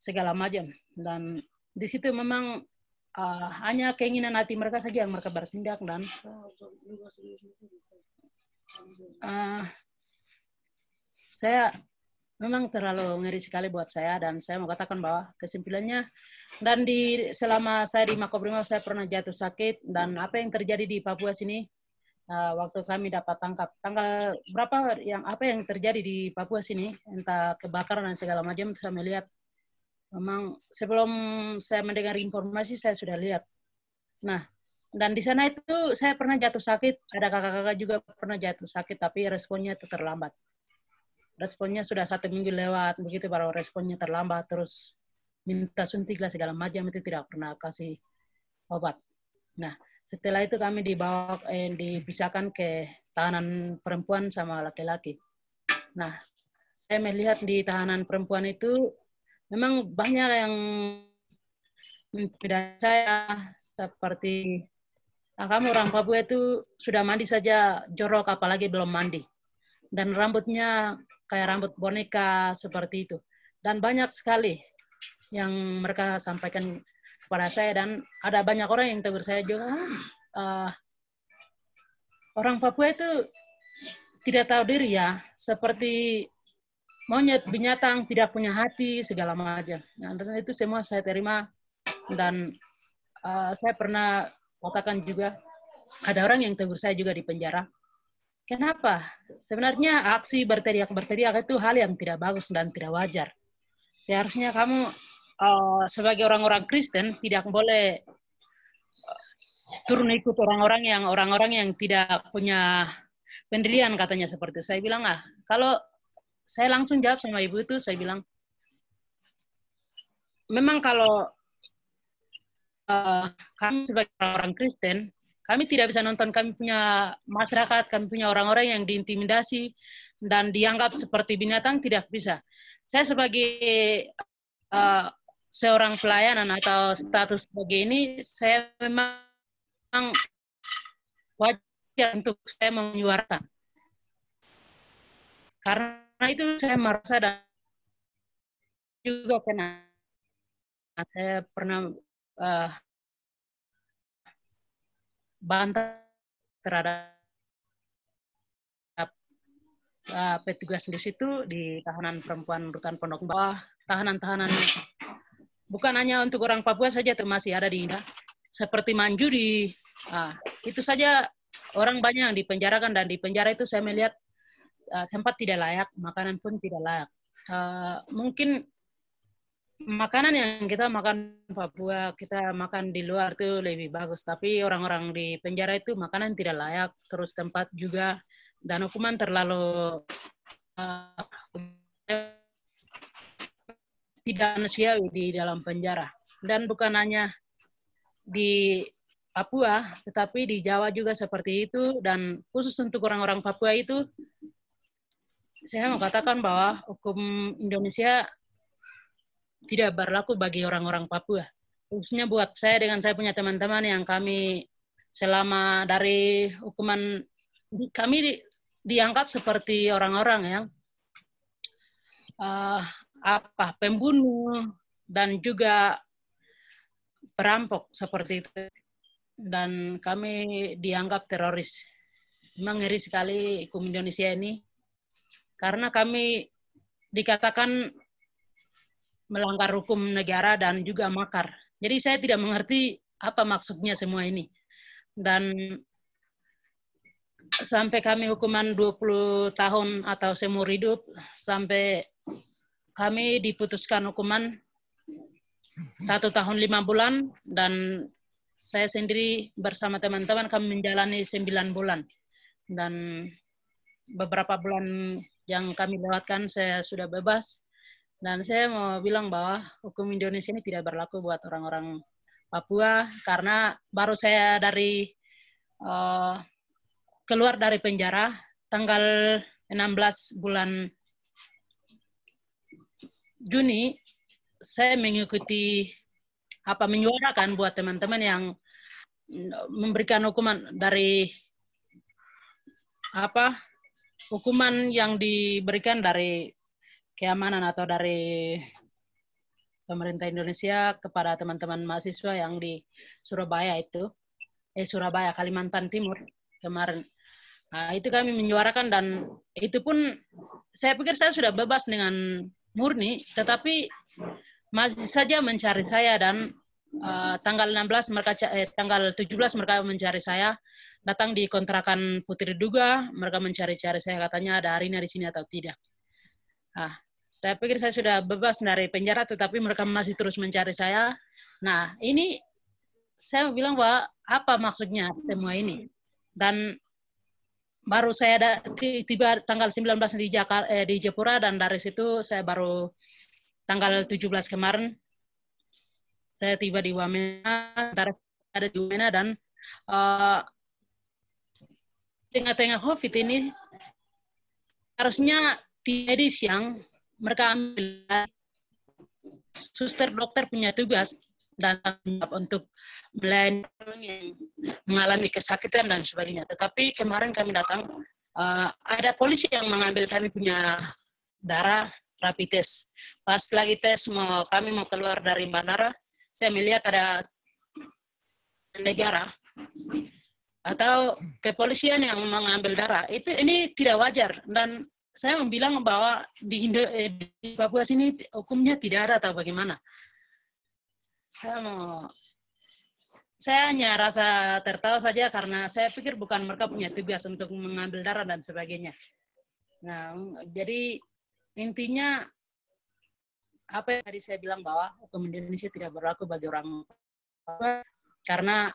segala macam. Dan di situ memang hanya keinginan hati mereka saja yang mereka bertindak, dan saya memang terlalu ngeri sekali buat saya, dan saya mau katakan bahwa kesimpulannya, dan selama saya di Makobrimob saya pernah jatuh sakit, dan apa yang terjadi di Papua sini waktu kami dapat tanggal berapa apa yang terjadi di Papua sini, entah kebakaran dan segala macam, saya melihat memang sebelum saya mendengar informasi saya sudah lihat. Nah, dan di sana itu saya pernah jatuh sakit, ada kakak-kakak juga pernah jatuh sakit, tapi responnya itu terlambat. Responnya sudah 1 minggu lewat, begitu baru responnya terlambat, terus minta suntik lah segala macam, itu tidak pernah kasih obat. Nah, setelah itu kami dipisahkan ke tahanan perempuan sama laki-laki. Nah, saya melihat di tahanan perempuan itu memang banyak yang tidak saya, seperti kamu orang Papua itu sudah mandi saja jorok, apalagi belum mandi. Dan rambutnya kayak rambut boneka seperti itu. Dan banyak sekali yang mereka sampaikan kepada saya, dan ada banyak orang yang tegur saya juga, orang Papua itu tidak tahu diri ya, seperti monyet, binatang, tidak punya hati, segala macam. Nah, itu semua saya terima, dan saya pernah katakan juga, ada orang yang tegur saya juga di penjara. Kenapa? Sebenarnya aksi berteriak itu hal yang tidak bagus dan tidak wajar. Seharusnya kamu sebagai orang-orang Kristen tidak boleh turun ikut orang-orang yang tidak punya pendirian, katanya seperti itu. Saya bilang, kalau saya langsung jawab sama ibu itu, saya bilang, memang kalau kami sebagai orang Kristen, kami tidak bisa nonton kami punya masyarakat, kami punya orang-orang yang diintimidasi dan dianggap seperti binatang, tidak bisa. Saya sebagai seorang pelayanan atau status sebagai ini, saya memang wajar untuk saya menyuarakan. Karena itu saya merasa, dan juga karena saya pernah bantah terhadap petugas di situ, di tahanan perempuan Rutan Pondok, bahwa tahanan-tahanan bukan hanya untuk orang Papua saja, masih ada di Indah, seperti Manjuri, itu saja orang banyak yang dipenjarakan, dan di penjara itu saya melihat tempat tidak layak, makanan pun tidak layak. Mungkin makanan yang kita makan Papua, kita makan di luar itu lebih bagus, tapi orang-orang di penjara itu makanan tidak layak, terus tempat juga, dan hukuman terlalu tidak manusiawi di dalam penjara. Dan bukan hanya di Papua, tetapi di Jawa juga seperti itu, dan khusus untuk orang-orang Papua itu, saya mau katakan bahwa hukum Indonesia tidak berlaku bagi orang-orang Papua. khususnya buat saya dengan saya punya teman-teman yang kami selama dari hukuman, kami dianggap seperti orang-orang yang pembunuh dan juga perampok seperti itu, dan kami dianggap teroris. Memang ngeri sekali hukum Indonesia ini, karena kami dikatakan melanggar hukum negara dan juga makar. Jadi saya tidak mengerti apa maksudnya semua ini. Dan sampai kami hukuman 20 tahun atau seumur hidup, sampai kami diputuskan hukuman 1 tahun 5 bulan, dan saya sendiri bersama teman-teman kami menjalani 9 bulan. Dan beberapa bulan yang kami lewatkan saya sudah bebas. Dan saya mau bilang bahwa hukum Indonesia ini tidak berlaku buat orang-orang Papua, karena baru saya keluar dari penjara tanggal 16 bulan Juni. Saya mengikuti menyuarakan buat teman-teman yang memberikan hukuman dari hukuman yang diberikan dari keamanan atau dari pemerintah Indonesia kepada teman-teman mahasiswa yang di Surabaya itu, Surabaya, Kalimantan Timur kemarin. Nah, itu kami menyuarakan, dan itu pun saya pikir saya sudah bebas dengan murni, tetapi masih saja mencari saya, dan tanggal 17 mereka mencari saya, datang di kontrakan Putri Duga, mereka mencari-cari saya, katanya ada Arina di sini atau tidak. Saya pikir saya sudah bebas dari penjara, tetapi mereka masih terus mencari saya. Nah, ini saya bilang bahwa apa maksudnya semua ini. Dan baru saya tiba tanggal 19 di Jayapura, dan dari situ saya baru tanggal 17 kemarin saya tiba di Wamena, ada di Wamena, dan tengah-tengah COVID ini harusnya medis yang mereka ambil, suster dokter punya tugas dan untuk melayani yang mengalami kesakitan dan sebagainya. Tetapi kemarin kami datang, ada polisi yang mengambil kami punya darah rapid test. Pas lagi tes kami mau keluar dari bandara, saya melihat ada negara atau kepolisian yang mengambil darah. Ini tidak wajar, dan saya bilang bahwa di Papua sini hukumnya tidak ada atau bagaimana. Saya hanya rasa tertawa saja, karena saya pikir bukan mereka punya tugas untuk mengambil darah dan sebagainya. Nah, jadi intinya apa yang tadi saya bilang, bahwa hukum Indonesia tidak berlaku bagi orang Papua, karena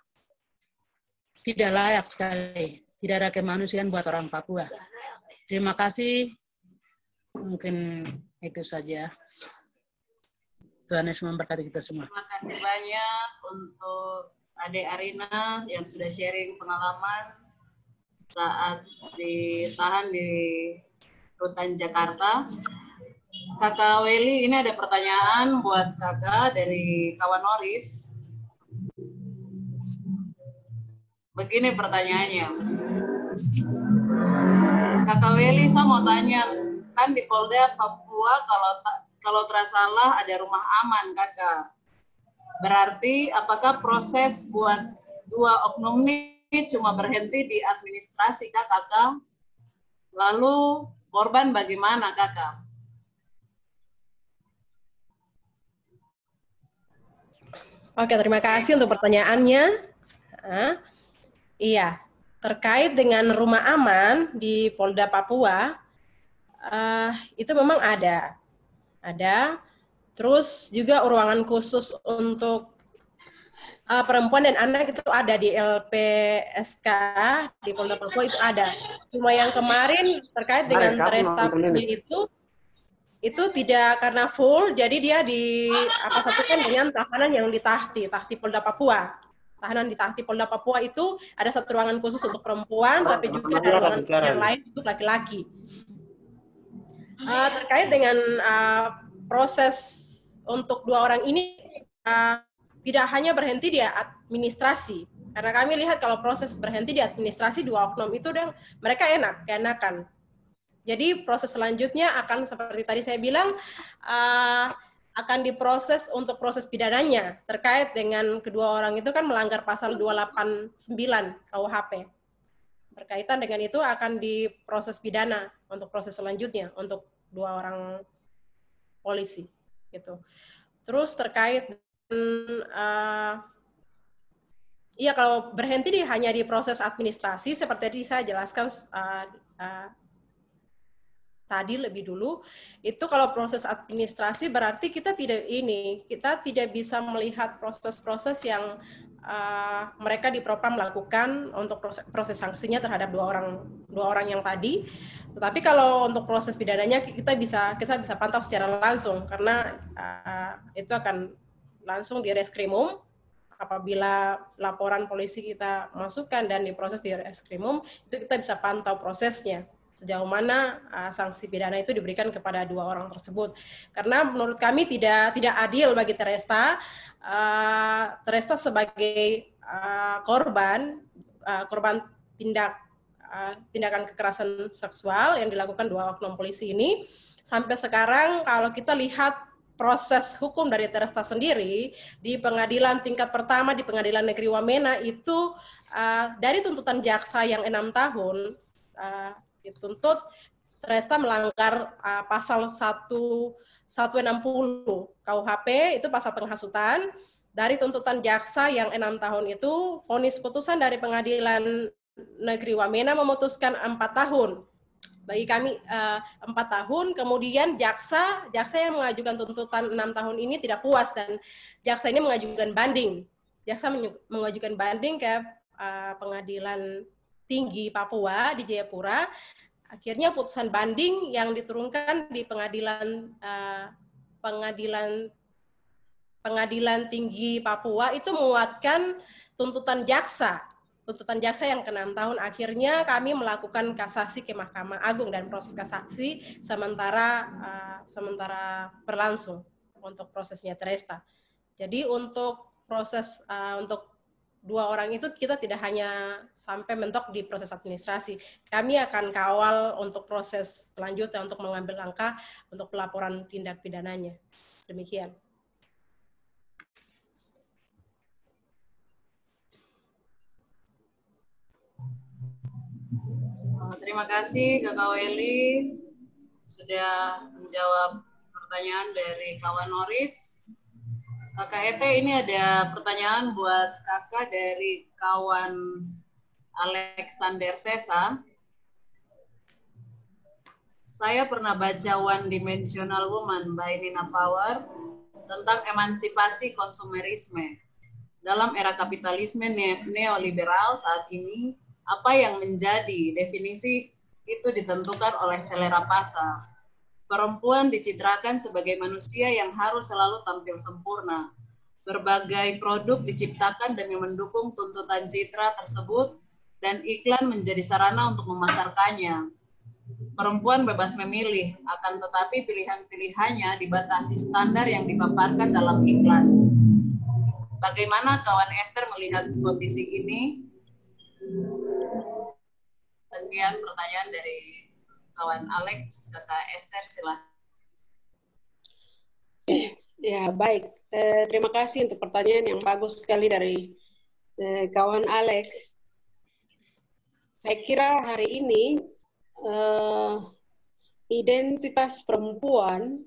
tidak layak sekali, tidak ada kemanusiaan buat orang Papua. Terima kasih. Mungkin itu saja. Tuhan Yesus memberkati kita semua. Terima kasih banyak untuk Adik Arina yang sudah sharing pengalaman saat ditahan di Rutan Jakarta. Kakak Weli, ini ada pertanyaan buat kakak dari kawan Noris. Begini pertanyaannya. Kakak Weli, saya mau tanya, kan di Polda Papua kalau tidak salah ada rumah aman, kakak. Berarti apakah proses buat 2 oknum ini cuma berhenti di administrasi, kakak? Lalu korban bagaimana, kakak? Oke, terima kasih untuk pertanyaannya. Iya, terkait dengan rumah aman di Polda Papua, itu memang ada. Terus juga ruangan khusus untuk perempuan dan anak itu ada di LPSK di Polda Papua, itu ada. Cuma yang kemarin terkait dengan Tresta itu tidak karena full, jadi dia satukan dengan tahanan yang di Tahti Polda Papua. Tahanan di Tahti Polda Papua itu ada 1 ruangan khusus untuk perempuan, tapi juga ada ruangan yang lain untuk laki-laki. Terkait dengan proses untuk 2 orang ini, tidak hanya berhenti di administrasi. Karena kami lihat kalau proses berhenti di administrasi 2 oknum itu mereka keenakan. Jadi proses selanjutnya akan seperti tadi saya bilang, akan diproses untuk proses pidananya terkait dengan kedua orang itu kan melanggar pasal 289 KUHP. Berkaitan dengan itu akan diproses pidana untuk proses selanjutnya untuk 2 orang polisi gitu. Terus terkait dengan iya, kalau berhenti hanya di proses administrasi seperti tadi saya jelaskan tadi lebih dulu, itu kalau proses administrasi berarti kita tidak bisa melihat proses-proses yang mereka di Propam lakukan untuk proses sanksinya terhadap dua orang yang tadi. Tetapi kalau untuk proses pidananya kita bisa pantau secara langsung karena itu akan langsung di reskrimum. Apabila laporan polisi kita masukkan dan diproses di reskrimum, itu kita bisa pantau prosesnya sejauh mana sanksi pidana itu diberikan kepada 2 orang tersebut. Karena menurut kami tidak adil bagi Teresta. Teresta sebagai korban tindakan kekerasan seksual yang dilakukan 2 oknum polisi ini, sampai sekarang kalau kita lihat proses hukum dari Teresta sendiri di pengadilan tingkat pertama di Pengadilan Negeri Wamena itu dari tuntutan jaksa yang 6 tahun dituntut Teresta melanggar pasal 160 KUHP itu pasal penghasutan. Dari tuntutan jaksa yang 6 tahun itu vonis putusan dari Pengadilan Negeri Wamena memutuskan 4 tahun. Bagi kami 4 tahun, kemudian jaksa yang mengajukan tuntutan 6 tahun ini tidak puas dan jaksa ini mengajukan banding. Jaksa mengajukan banding ke Pengadilan Tinggi Papua di Jayapura. Akhirnya putusan banding yang diturunkan di Pengadilan Tinggi Papua itu menguatkan tuntutan jaksa yang ke-6 tahun. Akhirnya kami melakukan kasasi ke Mahkamah Agung dan proses kasasi sementara berlangsung untuk prosesnya Teresta. Jadi untuk proses untuk 2 orang itu kita tidak hanya sampai mentok di proses administrasi. Kami akan kawal untuk proses selanjutnya untuk mengambil langkah untuk pelaporan tindak pidananya. Demikian. Terima kasih Kakak Weli sudah menjawab pertanyaan dari kawan Noris. Kakak Ete, ini ada pertanyaan buat kakak dari kawan Alexander Sesa. Saya pernah baca One Dimensional Woman by Nina Power tentang emansipasi konsumerisme. Dalam era kapitalisme neoliberal saat ini, apa yang menjadi definisi itu ditentukan oleh selera pasar. Perempuan dicitrakan sebagai manusia yang harus selalu tampil sempurna. Berbagai produk diciptakan demi mendukung tuntutan citra tersebut dan iklan menjadi sarana untuk memasarkannya. Perempuan bebas memilih, akan tetapi pilihan-pilihannya dibatasi standar yang dipaparkan dalam iklan. Bagaimana kawan Esther melihat kondisi ini? Sekian pertanyaan dari kawan Alex, kakak Esther, silahkan. Ya, baik. Terima kasih untuk pertanyaan yang bagus sekali dari kawan Alex. Saya kira hari ini identitas perempuan,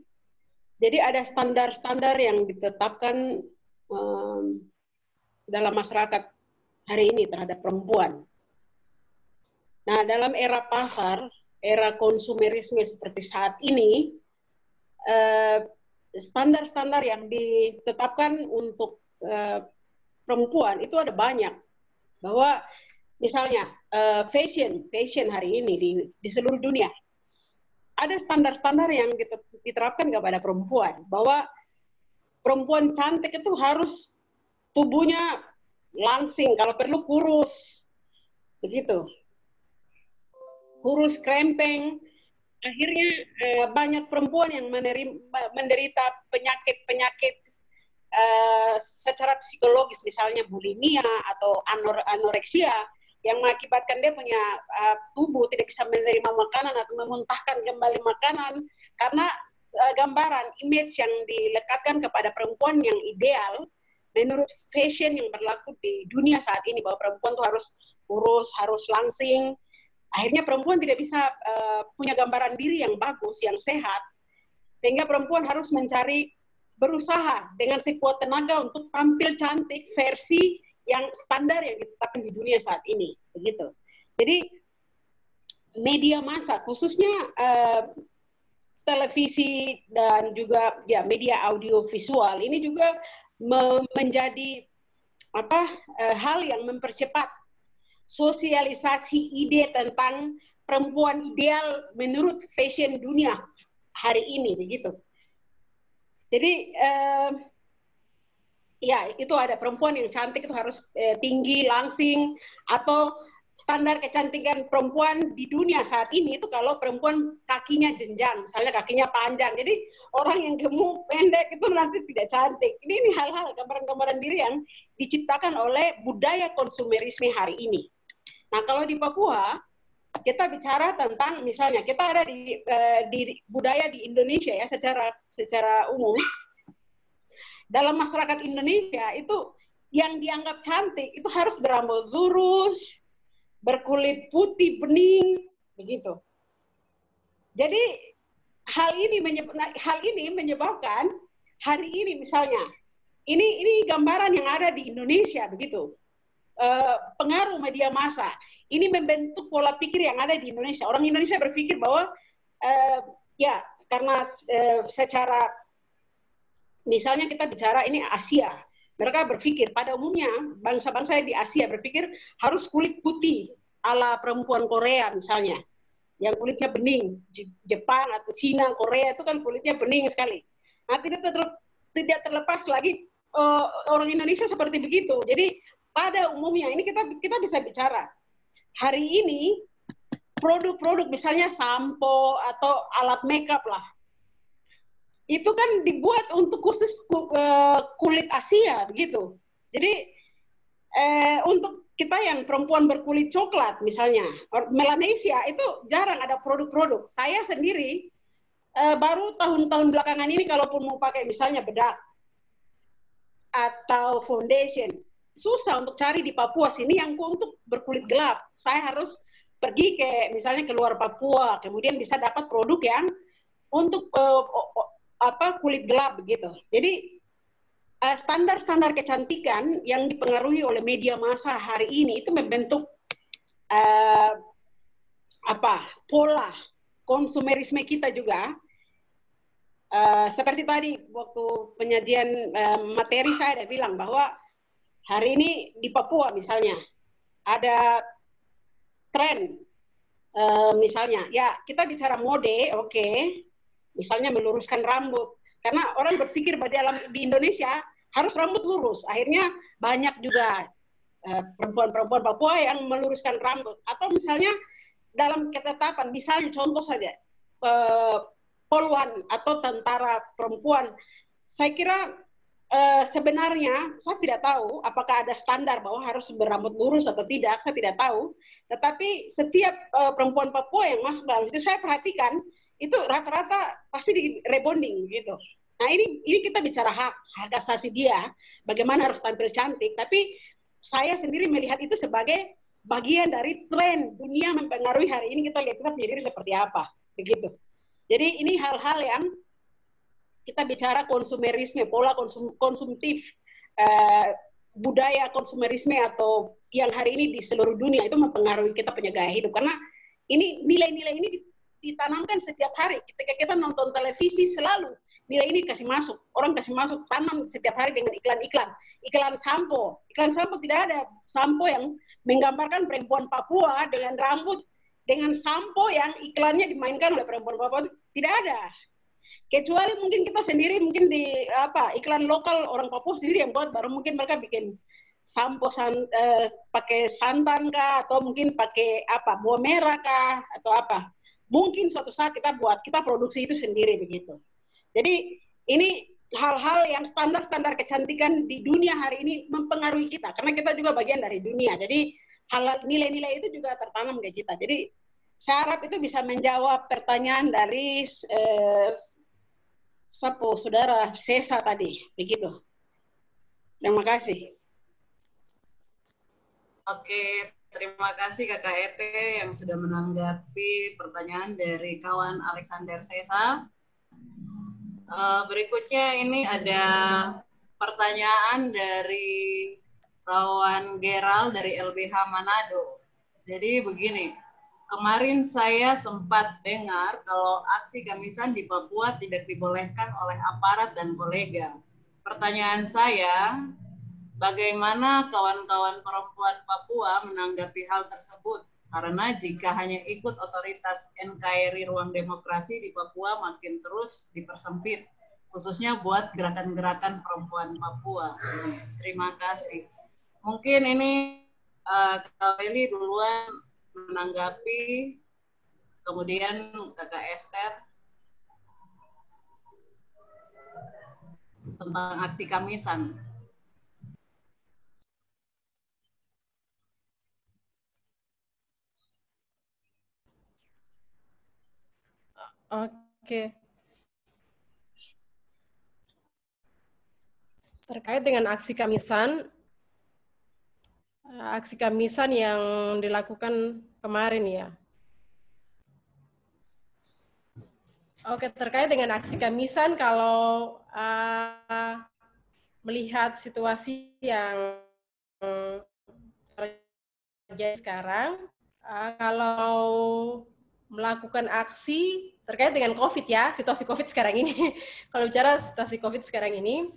jadi ada standar-standar yang ditetapkan dalam masyarakat hari ini terhadap perempuan. Nah, dalam era pasar, era konsumerisme seperti saat ini, standar-standar yang ditetapkan untuk perempuan itu ada banyak. Bahwa misalnya fashion hari ini di seluruh dunia, ada standar-standar yang diterapkan kepada perempuan. Bahwa perempuan cantik itu harus tubuhnya langsing, kalau perlu kurus. Begitu. Kurus, krempeng. Akhirnya banyak perempuan yang menderita penyakit-penyakit secara psikologis, misalnya bulimia atau anoreksia, yang mengakibatkan dia punya tubuh tidak bisa menerima makanan atau memuntahkan kembali makanan karena gambaran, image yang dilekatkan kepada perempuan yang ideal menurut fashion yang berlaku di dunia saat ini, bahwa perempuan tuh harus kurus, harus langsing. Akhirnya perempuan tidak bisa punya gambaran diri yang bagus, yang sehat, sehingga perempuan harus berusaha dengan sekuat tenaga untuk tampil cantik versi yang standar yang ditetapkan di dunia saat ini, begitu. Jadi media massa, khususnya televisi dan juga ya media audio visual ini juga menjadi hal yang mempercepat sosialisasi ide tentang perempuan ideal menurut fashion dunia hari ini, begitu. Jadi ya itu ada perempuan yang cantik itu harus tinggi, langsing, atau standar kecantikan perempuan di dunia saat ini itu kalau perempuan kakinya jenjang, misalnya kakinya panjang. Jadi orang yang gemuk, pendek itu nanti tidak cantik. Ini hal-hal gambaran-gambaran diri yang diciptakan oleh budaya konsumerisme hari ini. Nah, kalau di Papua kita bicara tentang misalnya kita ada di budaya di Indonesia ya secara umum. Dalam masyarakat Indonesia itu yang dianggap cantik itu harus berambut lurus, berkulit putih bening, begitu. Jadi hal ini menyebabkan hari ini misalnya ini gambaran yang ada di Indonesia, begitu. Pengaruh media massa ini membentuk pola pikir yang ada di Indonesia. Orang Indonesia berpikir bahwa ya karena secara misalnya kita bicara ini Asia, mereka berpikir pada umumnya bangsa-bangsa di Asia berpikir harus kulit putih ala perempuan Korea misalnya, yang kulitnya bening. Jepang atau Cina, Korea itu kan kulitnya bening sekali. Nah, tidak terlepas lagi orang Indonesia seperti begitu. Jadi pada umumnya ini kita bisa bicara hari ini produk-produk misalnya sampo atau alat makeup lah, itu kan dibuat untuk khusus kulit Asia, begitu. Jadi untuk kita yang perempuan berkulit coklat misalnya, Melanesia itu jarang ada produk-produk. Saya sendiri baru tahun-tahun belakangan ini kalaupun mau pakai misalnya bedak atau foundation, susah untuk cari di Papua sini yang untuk berkulit gelap. Saya harus pergi misalnya keluar Papua, kemudian bisa dapat produk yang untuk kulit gelap begitu. Jadi standar-standar kecantikan yang dipengaruhi oleh media massa hari ini itu membentuk pola konsumerisme kita juga. Seperti tadi waktu penyajian materi saya ada bilang bahwa hari ini di Papua misalnya ada tren misalnya ya kita bicara mode, oke. Misalnya meluruskan rambut, karena orang berpikir bahwa di Indonesia harus rambut lurus. Akhirnya banyak juga perempuan-perempuan Papua yang meluruskan rambut. Atau misalnya dalam ketetapan, misalnya contoh saja, poluan atau tentara perempuan. Saya kira sebenarnya saya tidak tahu apakah ada standar bahwa harus berambut lurus atau tidak, saya tidak tahu. Tetapi setiap perempuan Papua yang masuk dalam itu saya perhatikan, itu rata-rata pasti di rebonding gitu. Nah ini kita bicara hak asasi dia, bagaimana harus tampil cantik. Tapi saya sendiri melihat itu sebagai bagian dari tren dunia mempengaruhi hari ini kita lihat kita punya diri seperti apa, begitu. Jadi ini hal-hal yang kita bicara konsumerisme, pola konsumtif, budaya konsumerisme atau yang hari ini di seluruh dunia itu mempengaruhi kita punya gaya hidup. Karena ini nilai-nilai ini ditanamkan setiap hari. Ketika kita nonton televisi selalu nilai ini kasih masuk. Orang kasih masuk, tanam setiap hari dengan iklan-iklan. Iklan sampo. Iklan sampo tidak ada sampo yang menggambarkan perempuan Papua dengan rambut, dengan sampo yang iklannya dimainkan oleh perempuan Papua. Tidak ada. Kecuali mungkin kita sendiri, mungkin di iklan lokal orang Papua sendiri yang buat, baru mungkin mereka bikin sampo pakai santan kah, atau mungkin pakai buah merah kah, atau mungkin suatu saat kita produksi itu sendiri begitu. Jadi ini hal-hal yang standar-standar kecantikan di dunia hari ini mempengaruhi kita, karena kita juga bagian dari dunia. Jadi hal nilai-nilai itu juga tertanam di kita. Jadi saya harap itu bisa menjawab pertanyaan dari saudara Sesa tadi, begitu. Terima kasih. Oke, terima kasih Kakak Ete yang sudah menanggapi pertanyaan dari kawan Alexander Sesa. Berikutnya ini ada pertanyaan dari kawan Geral dari LBH Manado. Jadi begini, kemarin saya sempat dengar kalau aksi kamisan di Papua tidak dibolehkan oleh aparat dan kolega. Pertanyaan saya, bagaimana kawan-kawan perempuan Papua menanggapi hal tersebut? Karena jika hanya ikut otoritas NKRI Ruang Demokrasi di Papua makin terus dipersempit, khususnya buat gerakan-gerakan perempuan Papua. Terima kasih. Mungkin ini Kak Eli duluan menanggapi, kemudian Kakak Esther tentang aksi kamisan. Oke. Terkait dengan aksi kamisan yang dilakukan kemarin ya. Oke, terkait dengan aksi kamisan, kalau melihat situasi yang terjadi sekarang, kalau melakukan aksi terkait dengan COVID ya, situasi COVID sekarang ini. Kalau bicara situasi COVID sekarang ini,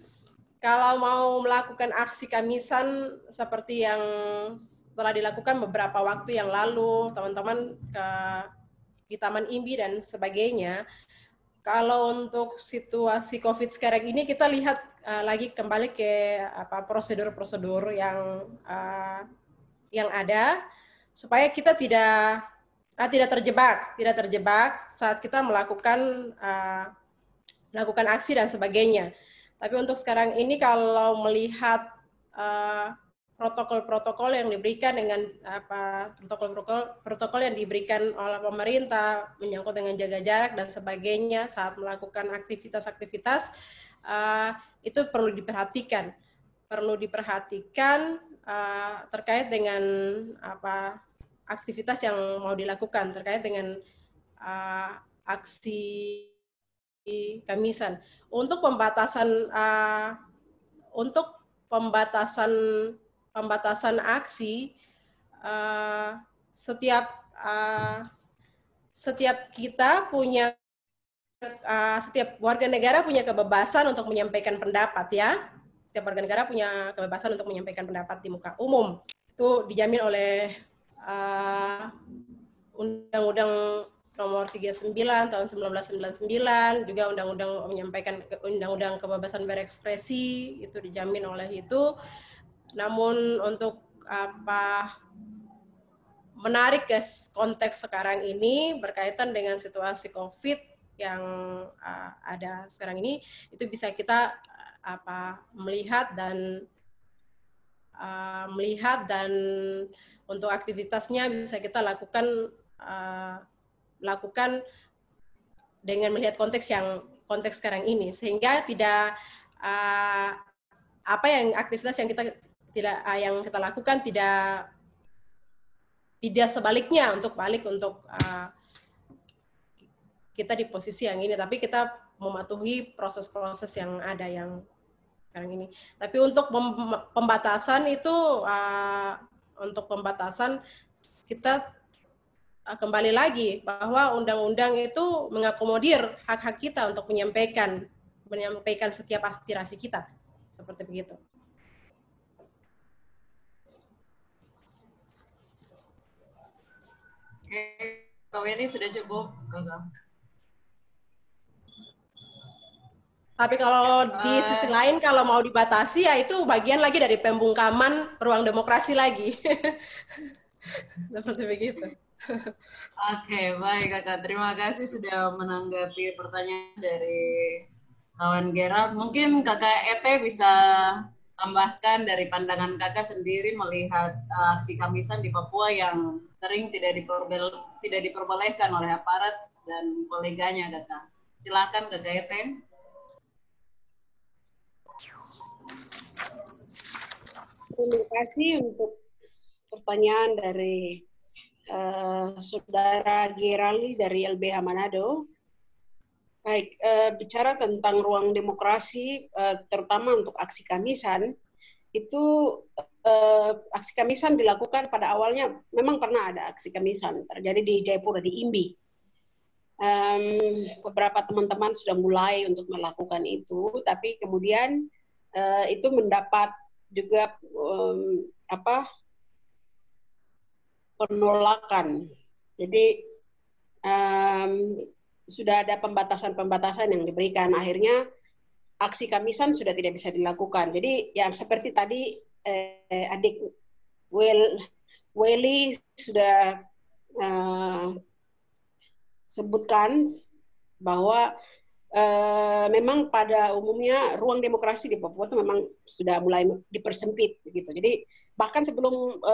kalau mau melakukan aksi kamisan seperti yang telah dilakukan beberapa waktu yang lalu, teman-teman di Taman Imbi dan sebagainya, kalau untuk situasi COVID sekarang ini, kita lihat lagi kembali ke prosedur-prosedur yang ada, supaya kita tidak terjebak saat kita melakukan aksi dan sebagainya. Tapi untuk sekarang ini kalau melihat protokol-protokol yang diberikan dengan protokol yang diberikan oleh pemerintah menyangkut dengan jaga jarak dan sebagainya saat melakukan aktivitas-aktivitas, itu perlu diperhatikan. Terkait dengan aktivitas yang mau dilakukan terkait dengan aksi kamisan. Untuk pembatasan aksi, setiap kita punya setiap warga negara punya kebebasan untuk menyampaikan pendapat ya. Setiap warga negara punya kebebasan untuk menyampaikan pendapat di muka umum. Itu dijamin oleh Undang-Undang Nomor 39 tahun 1999, juga Undang-Undang Kebebasan Berekspresi, itu dijamin oleh itu. Namun untuk menarik ke konteks sekarang ini berkaitan dengan situasi COVID yang ada sekarang ini, itu bisa kita melihat dan untuk aktivitasnya bisa kita lakukan dengan melihat konteks sekarang ini, sehingga tidak aktivitas yang kita lakukan tidak sebaliknya untuk kita di posisi yang ini, tapi kita mematuhi proses-proses yang ada yang sekarang ini. Tapi untuk pembatasan itu, kita kembali lagi bahwa undang-undang itu mengakomodir hak-hak kita untuk menyampaikan setiap aspirasi kita, seperti begitu. Oke, Kak Weni sudah cukup, Kakak. Tapi kalau di sisi lain, kalau mau dibatasi, ya itu bagian lagi dari pembungkaman ruang demokrasi lagi. Seperti begitu. Oke, baik Kakak. Terima kasih sudah menanggapi pertanyaan dari kawan Gerald. Mungkin Kakak Ete bisa tambahkan dari pandangan Kakak sendiri melihat aksi Kamisan di Papua yang sering tidak diperbolehkan oleh aparat dan koleganya, Kakak. Silakan Kakak Ete. Terima kasih untuk pertanyaan dari Saudara Gerali dari LBH Manado. Baik, bicara tentang ruang demokrasi, terutama untuk aksi Kamisan, itu aksi Kamisan dilakukan pada awalnya, memang pernah ada aksi Kamisan, terjadi di Jayapura, di Imbi. Beberapa teman-teman sudah mulai untuk melakukan itu, tapi kemudian itu mendapat juga penolakan. Jadi sudah ada pembatasan-pembatasan yang diberikan. Akhirnya aksi Kamisan sudah tidak bisa dilakukan. Jadi yang seperti tadi adik Welly sudah sebutkan bahwa memang pada umumnya ruang demokrasi di Papua itu memang sudah mulai dipersempit begitu. Jadi bahkan sebelum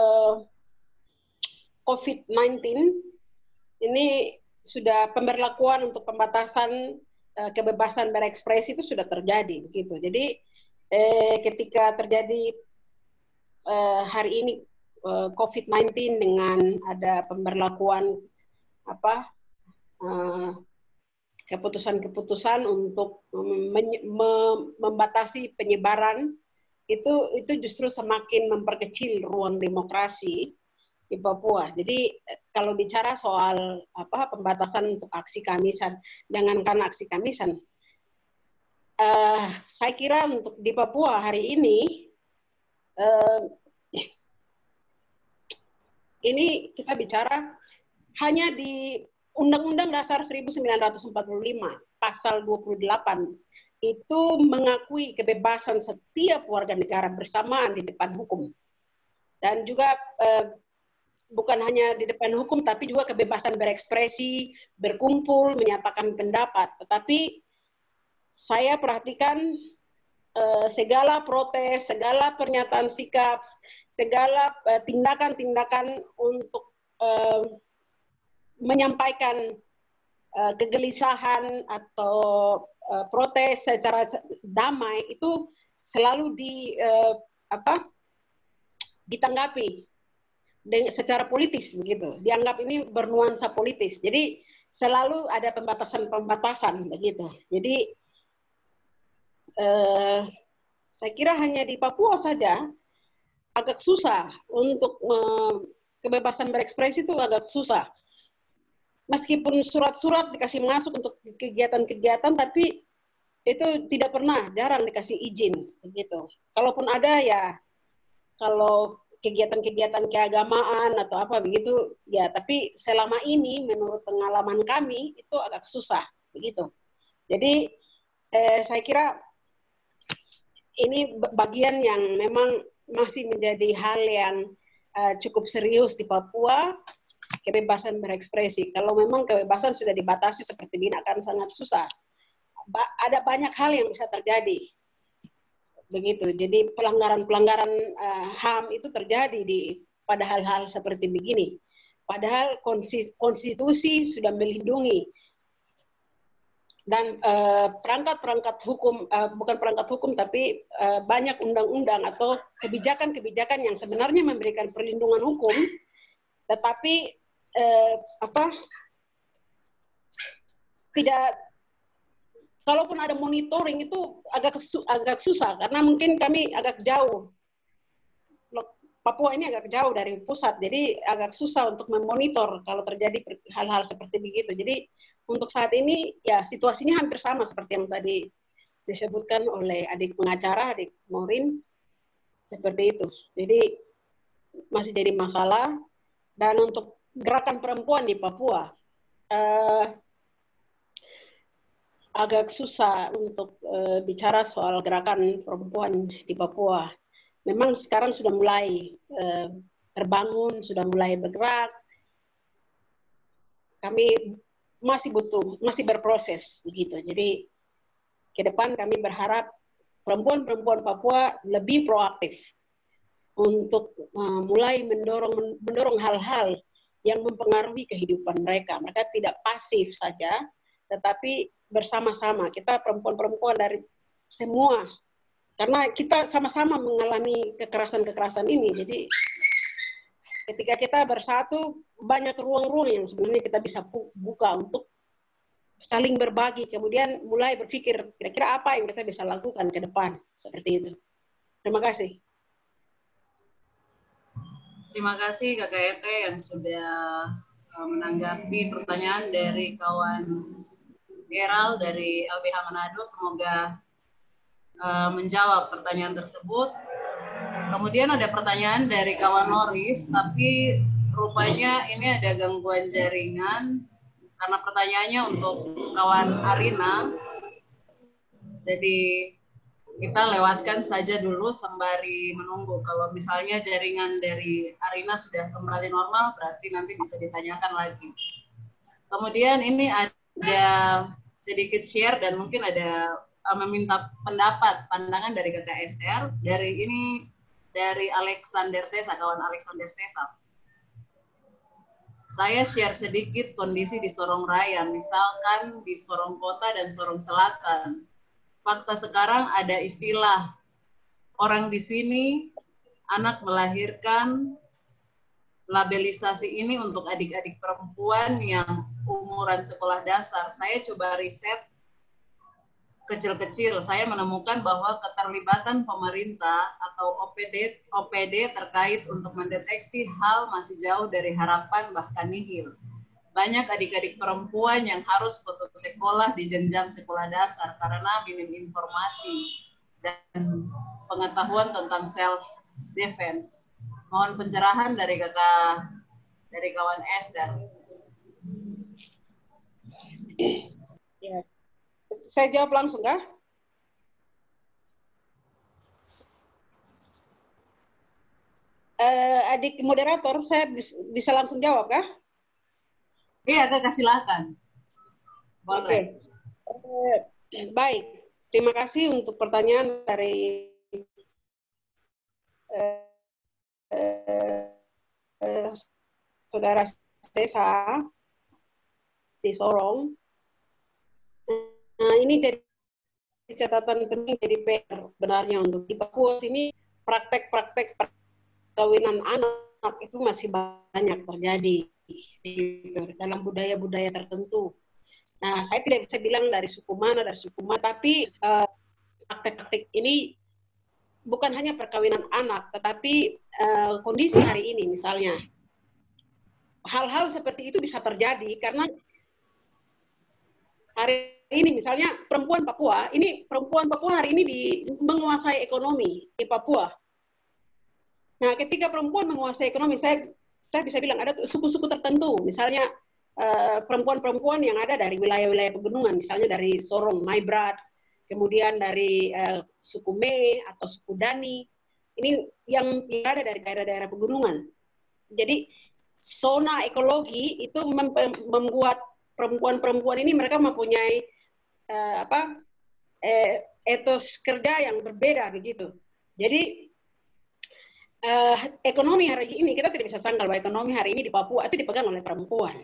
COVID-19 ini sudah pemberlakuan untuk pembatasan kebebasan berekspresi itu sudah terjadi begitu. Jadi ketika terjadi hari ini COVID-19 dengan ada pemberlakuan keputusan-keputusan untuk membatasi penyebaran, itu justru semakin memperkecil ruang demokrasi di Papua. Jadi kalau bicara soal pembatasan untuk aksi Kamisan, jangankan aksi Kamisan, saya kira untuk di Papua hari ini kita bicara hanya di Undang-Undang Dasar 1945 pasal 28 itu mengakui kebebasan setiap warga negara bersamaan di depan hukum, dan juga bukan hanya di depan hukum, tapi juga kebebasan berekspresi, berkumpul, menyatakan pendapat. Tetapi saya perhatikan segala protes, segala pernyataan sikap, segala tindakan-tindakan untuk menyampaikan kegelisahan atau protes secara damai itu selalu ditanggapi secara politis begitu, dianggap ini bernuansa politis. Jadi selalu ada pembatasan-pembatasan begitu. Jadi saya kira hanya di Papua saja agak susah untuk kebebasan berekspresi itu agak susah. Meskipun surat-surat dikasih masuk untuk kegiatan-kegiatan, tapi itu tidak pernah, jarang dikasih izin begitu. Kalaupun ada ya kalau kegiatan-kegiatan keagamaan atau apa begitu ya, tapi selama ini menurut pengalaman kami itu agak susah begitu. Jadi saya kira ini bagian yang memang masih menjadi hal yang cukup serius di Papua, kebebasan berekspresi. Kalau memang kebebasan sudah dibatasi seperti ini akan sangat susah. Ada banyak hal yang bisa terjadi. Begitu. Jadi pelanggaran-pelanggaran HAM itu terjadi pada hal-hal seperti begini. Padahal konstitusi sudah melindungi, dan perangkat-perangkat hukum, bukan perangkat hukum, tapi banyak undang-undang atau kebijakan-kebijakan yang sebenarnya memberikan perlindungan hukum, tetapi tidak. Kalaupun ada monitoring itu agak susah, karena mungkin kami agak jauh. Papua ini agak jauh dari pusat, jadi agak susah untuk memonitor kalau terjadi hal-hal seperti begitu. Jadi untuk saat ini ya situasinya hampir sama seperti yang tadi disebutkan oleh adik pengacara, adik Maureen, seperti itu. Jadi masih jadi masalah. Dan untuk gerakan perempuan di Papua, agak susah untuk bicara soal gerakan perempuan di Papua. Memang sekarang sudah mulai terbangun, sudah mulai bergerak. Kami masih berproses begitu. Jadi ke depan kami berharap perempuan-perempuan Papua lebih proaktif untuk mulai mendorong hal-hal yang mempengaruhi kehidupan mereka. Mereka tidak pasif saja, tetapi bersama-sama. Kita perempuan-perempuan dari semua, karena kita sama-sama mengalami kekerasan-kekerasan ini. Jadi ketika kita bersatu, banyak ruang-ruang yang sebenarnya kita bisa buka untuk saling berbagi, kemudian mulai berpikir kira-kira apa yang kita bisa lakukan ke depan. Seperti itu. Terima kasih. Terima kasih Kakak Ete yang sudah menanggapi pertanyaan dari kawan Geral dari LBH Manado. Semoga menjawab pertanyaan tersebut. Kemudian ada pertanyaan dari kawan Loris, tapi rupanya ini ada gangguan jaringan karena pertanyaannya untuk kawan Arina. Jadi kita lewatkan saja dulu sembari menunggu. Kalau misalnya jaringan dari Arina sudah kembali normal, berarti nanti bisa ditanyakan lagi. Kemudian ini ada sedikit share dan mungkin ada meminta pendapat, pandangan dari KKSR. Dari Alexander Sesa, kawan Alexander Sesa. Saya share sedikit kondisi di Sorong Raya, misalkan di Sorong Kota dan Sorong Selatan. Fakta sekarang ada istilah orang di sini anak melahirkan, labelisasi ini untuk adik-adik perempuan yang umuran sekolah dasar. Saya coba riset kecil-kecil, saya menemukan bahwa keterlibatan pemerintah atau OPD terkait untuk mendeteksi hal masih jauh dari harapan bahkan nihil. Banyak adik-adik perempuan yang harus putus sekolah di jenjang sekolah dasar karena minim informasi dan pengetahuan tentang self defense. Mohon pencerahan dari kawan Esther. Ya. Saya jawab langsung kah? Adik moderator, saya bisa langsung jawab kah? Iya, Kakak silakan. Oke. Baik, terima kasih untuk pertanyaan dari saudara Stesa di Sorong. Nah, ini jadi catatan penting, jadi PR benarnya untuk di Papua sini praktek-praktek perkawinan anak itu masih banyak terjadi gitu, dalam budaya-budaya tertentu. Nah, saya tidak bisa bilang dari suku mana, tapi praktek-praktek ini bukan hanya perkawinan anak, tetapi kondisi hari ini misalnya. Hal-hal seperti itu bisa terjadi karena hari ini misalnya perempuan Papua hari ini menguasai ekonomi di Papua. Nah, ketika perempuan menguasai ekonomi, saya bisa bilang ada suku-suku tertentu, misalnya perempuan-perempuan yang ada dari wilayah-wilayah pegunungan, misalnya dari Sorong, Maibrat, kemudian dari suku Me atau suku Dani, ini yang ada dari daerah-daerah pegunungan. Jadi zona ekologi itu membuat perempuan-perempuan ini mereka mempunyai etos kerja yang berbeda begitu. Jadi ekonomi hari ini kita tidak bisa sangkal bahwa ekonomi hari ini di Papua itu dipegang oleh perempuan.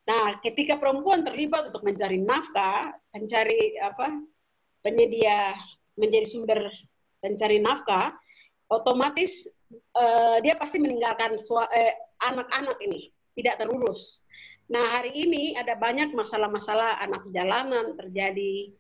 Nah, ketika perempuan terlibat untuk mencari nafkah, penyedia menjadi sumber pencari nafkah, otomatis dia pasti meninggalkan anak-anak ini tidak terurus. Nah, hari ini ada banyak masalah-masalah anak jalanan terjadi.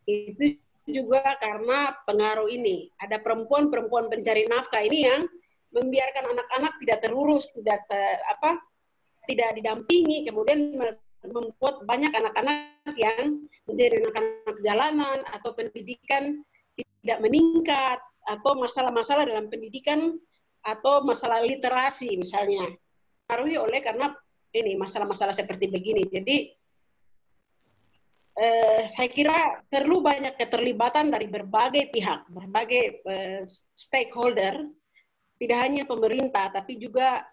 Itu juga karena pengaruh ini. Ada perempuan-perempuan pencari nafkah ini yang membiarkan anak-anak tidak terurus, tidak didampingi, kemudian membuat banyak anak-anak yang menjadi anak-anak jalanan atau pendidikan tidak meningkat, atau masalah-masalah dalam pendidikan atau masalah literasi misalnya. Dipengaruhi oleh karena ini masalah-masalah seperti begini. Jadi saya kira perlu banyak keterlibatan dari berbagai pihak, berbagai stakeholder, tidak hanya pemerintah, tapi juga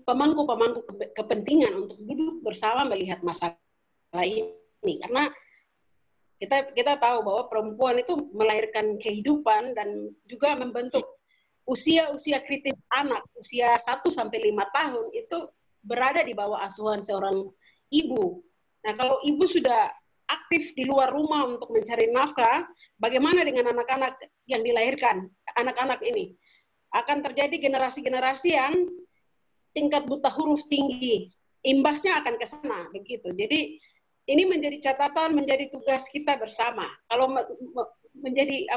pemangku-pemangku kepentingan untuk duduk bersama melihat masalah ini. Karena Kita tahu bahwa perempuan itu melahirkan kehidupan dan juga membentuk usia kritis anak, usia 1 sampai 5 tahun itu berada di bawah asuhan seorang ibu. Nah, kalau ibu sudah aktif di luar rumah untuk mencari nafkah, bagaimana dengan anak-anak yang dilahirkan? Anak-anak ini akan terjadi generasi-generasi yang tingkat buta huruf tinggi. Imbasnya akan ke sana, begitu. Jadi ini menjadi catatan, menjadi tugas kita bersama. Kalau menjadi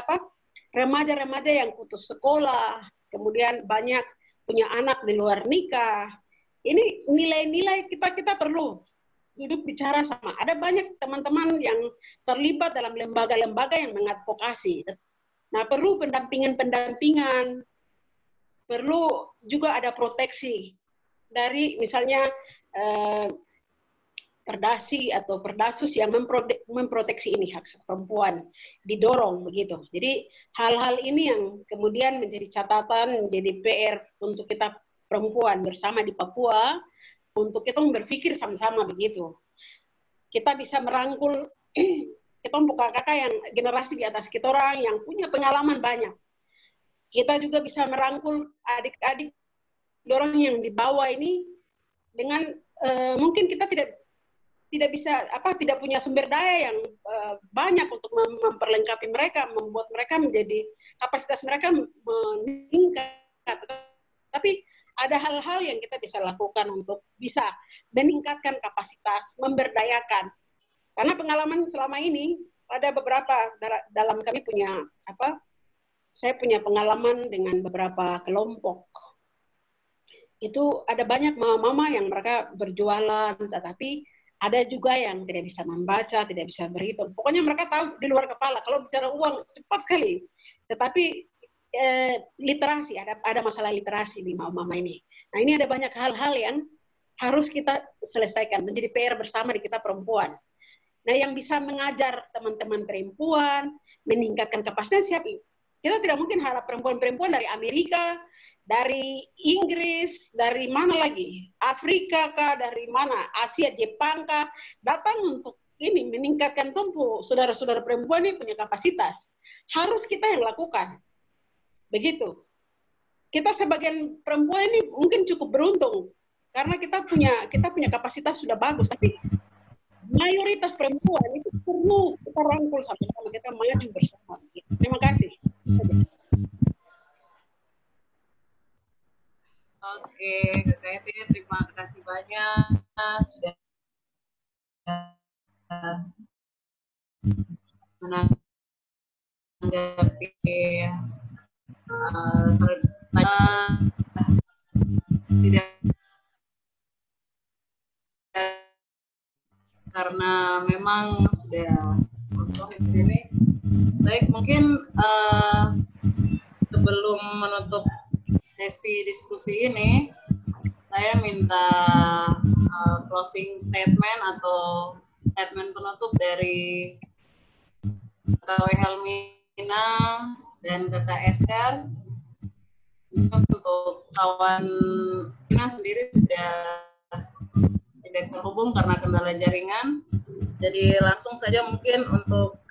remaja-remaja yang putus sekolah, kemudian banyak punya anak di luar nikah, ini nilai-nilai kita perlu duduk bicara sama. Ada banyak teman-teman yang terlibat dalam lembaga-lembaga yang mengadvokasi. Nah, perlu pendampingan, perlu juga ada proteksi dari misalnya Perdasi atau Perdasus yang memproteksi ini hak perempuan, didorong begitu. Jadi hal-hal ini yang kemudian menjadi catatan, menjadi PR untuk kita perempuan bersama di Papua, untuk kita berpikir sama-sama begitu. Kita bisa merangkul, kita kakak yang generasi di atas kita orang yang punya pengalaman banyak. Kita juga bisa merangkul adik-adik orang yang di bawah ini dengan mungkin kita tidak bisa tidak punya sumber daya yang banyak untuk memperlengkapi mereka, membuat mereka menjadi kapasitas mereka meningkat. Tapi ada hal-hal yang kita bisa lakukan untuk bisa meningkatkan kapasitas, memberdayakan. Karena pengalaman selama ini ada beberapa dalam kami punya saya punya pengalaman dengan beberapa kelompok. Itu ada banyak mama-mama yang mereka berjualan, tetapi ada juga yang tidak bisa membaca, tidak bisa berhitung. Pokoknya mereka tahu di luar kepala. Kalau bicara uang cepat sekali. Tetapi literasi, ada masalah literasi di mama-mama ini. Nah, ini ada banyak hal-hal yang harus kita selesaikan, menjadi PR bersama di kita perempuan. Nah, yang bisa mengajar teman-teman perempuan, meningkatkan kapasitas siapa? Kita tidak mungkin harap perempuan-perempuan dari Amerika, dari Inggris, dari mana lagi? Afrika kah, dari mana? Asia, Jepang kah? Datang untuk ini, meningkatkan tentu saudara-saudara perempuan ini punya kapasitas. Harus kita yang lakukan. Begitu. Kita sebagian perempuan ini mungkin cukup beruntung karena kita punya kapasitas sudah bagus, tapi mayoritas perempuan itu perlu kita rangkul sama-sama, kita maju bersama. Terima kasih. Oke, Kak Eti, terima kasih banyak sudah menanggapi pertanyaan tidak karena memang sudah kosong di sini. Baik, mungkin sebelum menutup sesi diskusi ini, saya minta closing statement atau statement penutup dari Kakak Helmina dan Kakak Esther. Untuk kawan Helmina sendiri sudah tidak terhubung karena kendala jaringan. Jadi langsung saja mungkin untuk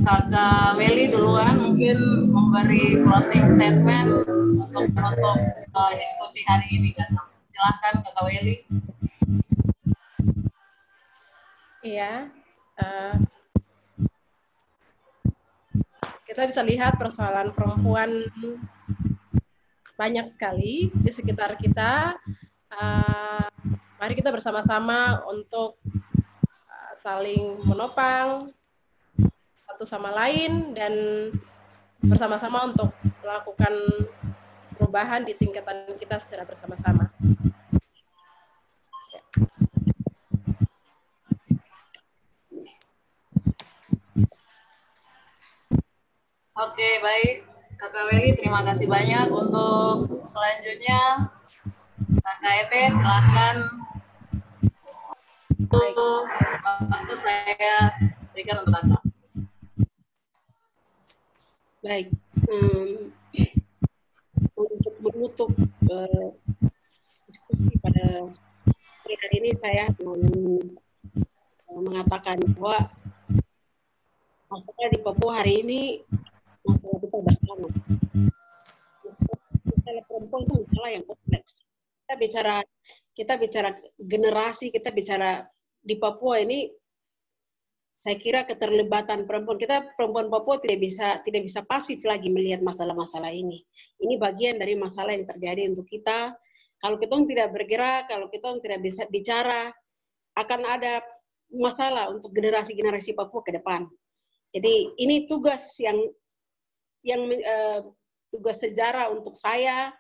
Kakak Weli duluan mungkin memberi closing statement untuk menutup diskusi hari ini. Silahkan Kakak Weli. Iya, kita bisa lihat persoalan perempuan banyak sekali di sekitar kita. Mari kita bersama-sama untuk saling menopang satu sama lain dan bersama-sama untuk melakukan perubahan di tingkatan kita secara bersama-sama. Oke, baik. Kakak Weli, terima kasih banyak. Untuk selanjutnya, Kakak Ete, silakan. Untuk waktu saya berikan untuk Kakak. Baik, untuk menutup diskusi pada hari ini saya mengatakan bahwa masalah di Papua hari ini masalah kita bersama. Masalah perempuan itu masalah yang kompleks. Kita bicara generasi, kita bicara di Papua ini. Saya kira keterlibatan perempuan, kita perempuan Papua tidak bisa pasif lagi melihat masalah-masalah ini. Ini bagian dari masalah yang terjadi untuk kita. Kalau kita tidak bergerak, kalau kita tidak bisa bicara, akan ada masalah untuk generasi-generasi Papua ke depan. Jadi ini tugas tugas sejarah untuk saya,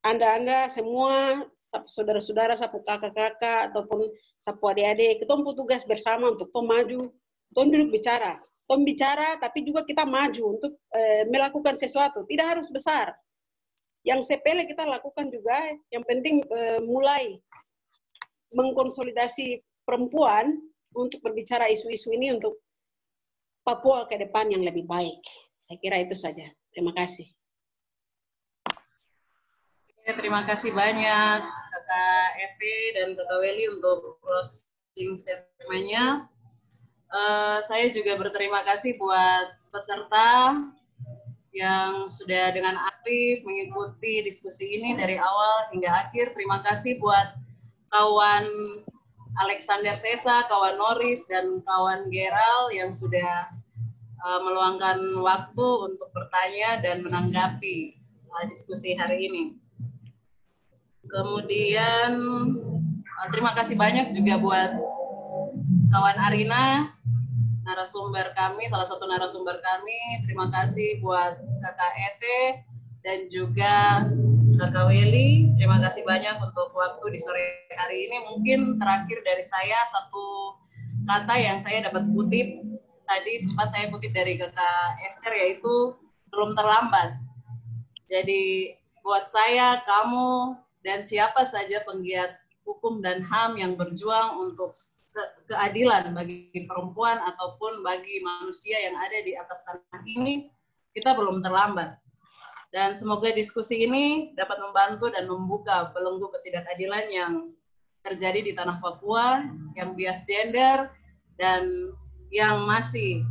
Anda semua, saudara-saudara, sapu kakak-kakak, ataupun sapu adik-adik, kita punya tugas bersama untuk maju, duduk bicara. Bicara, tapi juga kita maju untuk melakukan sesuatu. Tidak harus besar. Yang sepele kita lakukan juga, yang penting mulai mengkonsolidasi perempuan untuk berbicara isu-isu ini untuk Papua ke depan yang lebih baik. Saya kira itu saja. Terima kasih. Terima kasih banyak Kakak Evi dan Kakak Weli untuk closing statement-nya. Saya juga berterima kasih buat peserta yang sudah dengan aktif mengikuti diskusi ini dari awal hingga akhir. Terima kasih buat kawan Alexander Sesa, kawan Norris, dan kawan Geral yang sudah meluangkan waktu untuk bertanya dan menanggapi diskusi hari ini. Kemudian terima kasih banyak juga buat kawan Arina, narasumber kami, salah satu narasumber kami. Terima kasih buat Kakak Ete dan juga Kakak Weli. Terima kasih banyak untuk waktu di sore hari ini. Mungkin terakhir dari saya satu kata yang saya dapat kutip. Tadi sempat saya kutip dari Kakak Esther, yaitu belum terlambat. Jadi buat saya, kamu, dan siapa saja penggiat hukum dan HAM yang berjuang untuk keadilan bagi perempuan ataupun bagi manusia yang ada di atas tanah ini, kita belum terlambat. Dan semoga diskusi ini dapat membantu dan membuka belenggu ketidakadilan yang terjadi di tanah Papua, yang bias gender, dan yang masih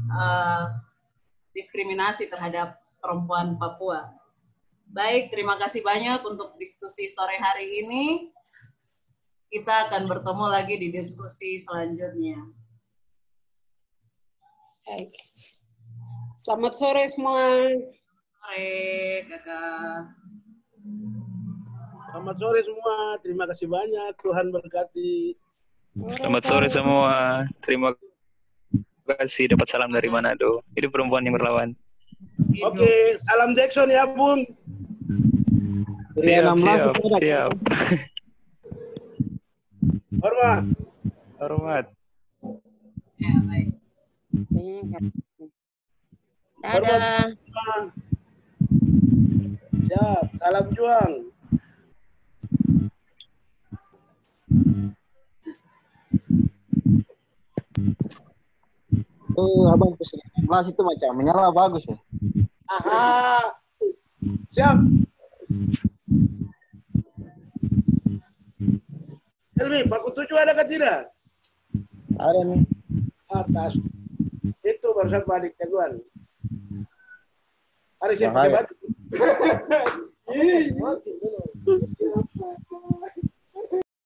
diskriminasi terhadap perempuan Papua. Baik, terima kasih banyak untuk diskusi sore hari ini. Kita akan bertemu lagi di diskusi selanjutnya. Baik. Selamat sore semua. Sore, Kakak. Selamat sore semua. Terima kasih banyak. Tuhan berkati. Selamat sore semua. Terima kasih. Dapat salam dari Manado. Hidup perempuan yang berlawan. Oke, salam Jackson ya, Bung. Siap. Hormat. Hormat. Ya, baik. Dadah. Siap, salam juang. Abang sebelah itu macam menyala bagus ya. Aha. Siap. Helmi, Paku 7 ada ke tidak? Ada nih. Atas. Itu barusan balik teguan. Hari siapa pakai baju?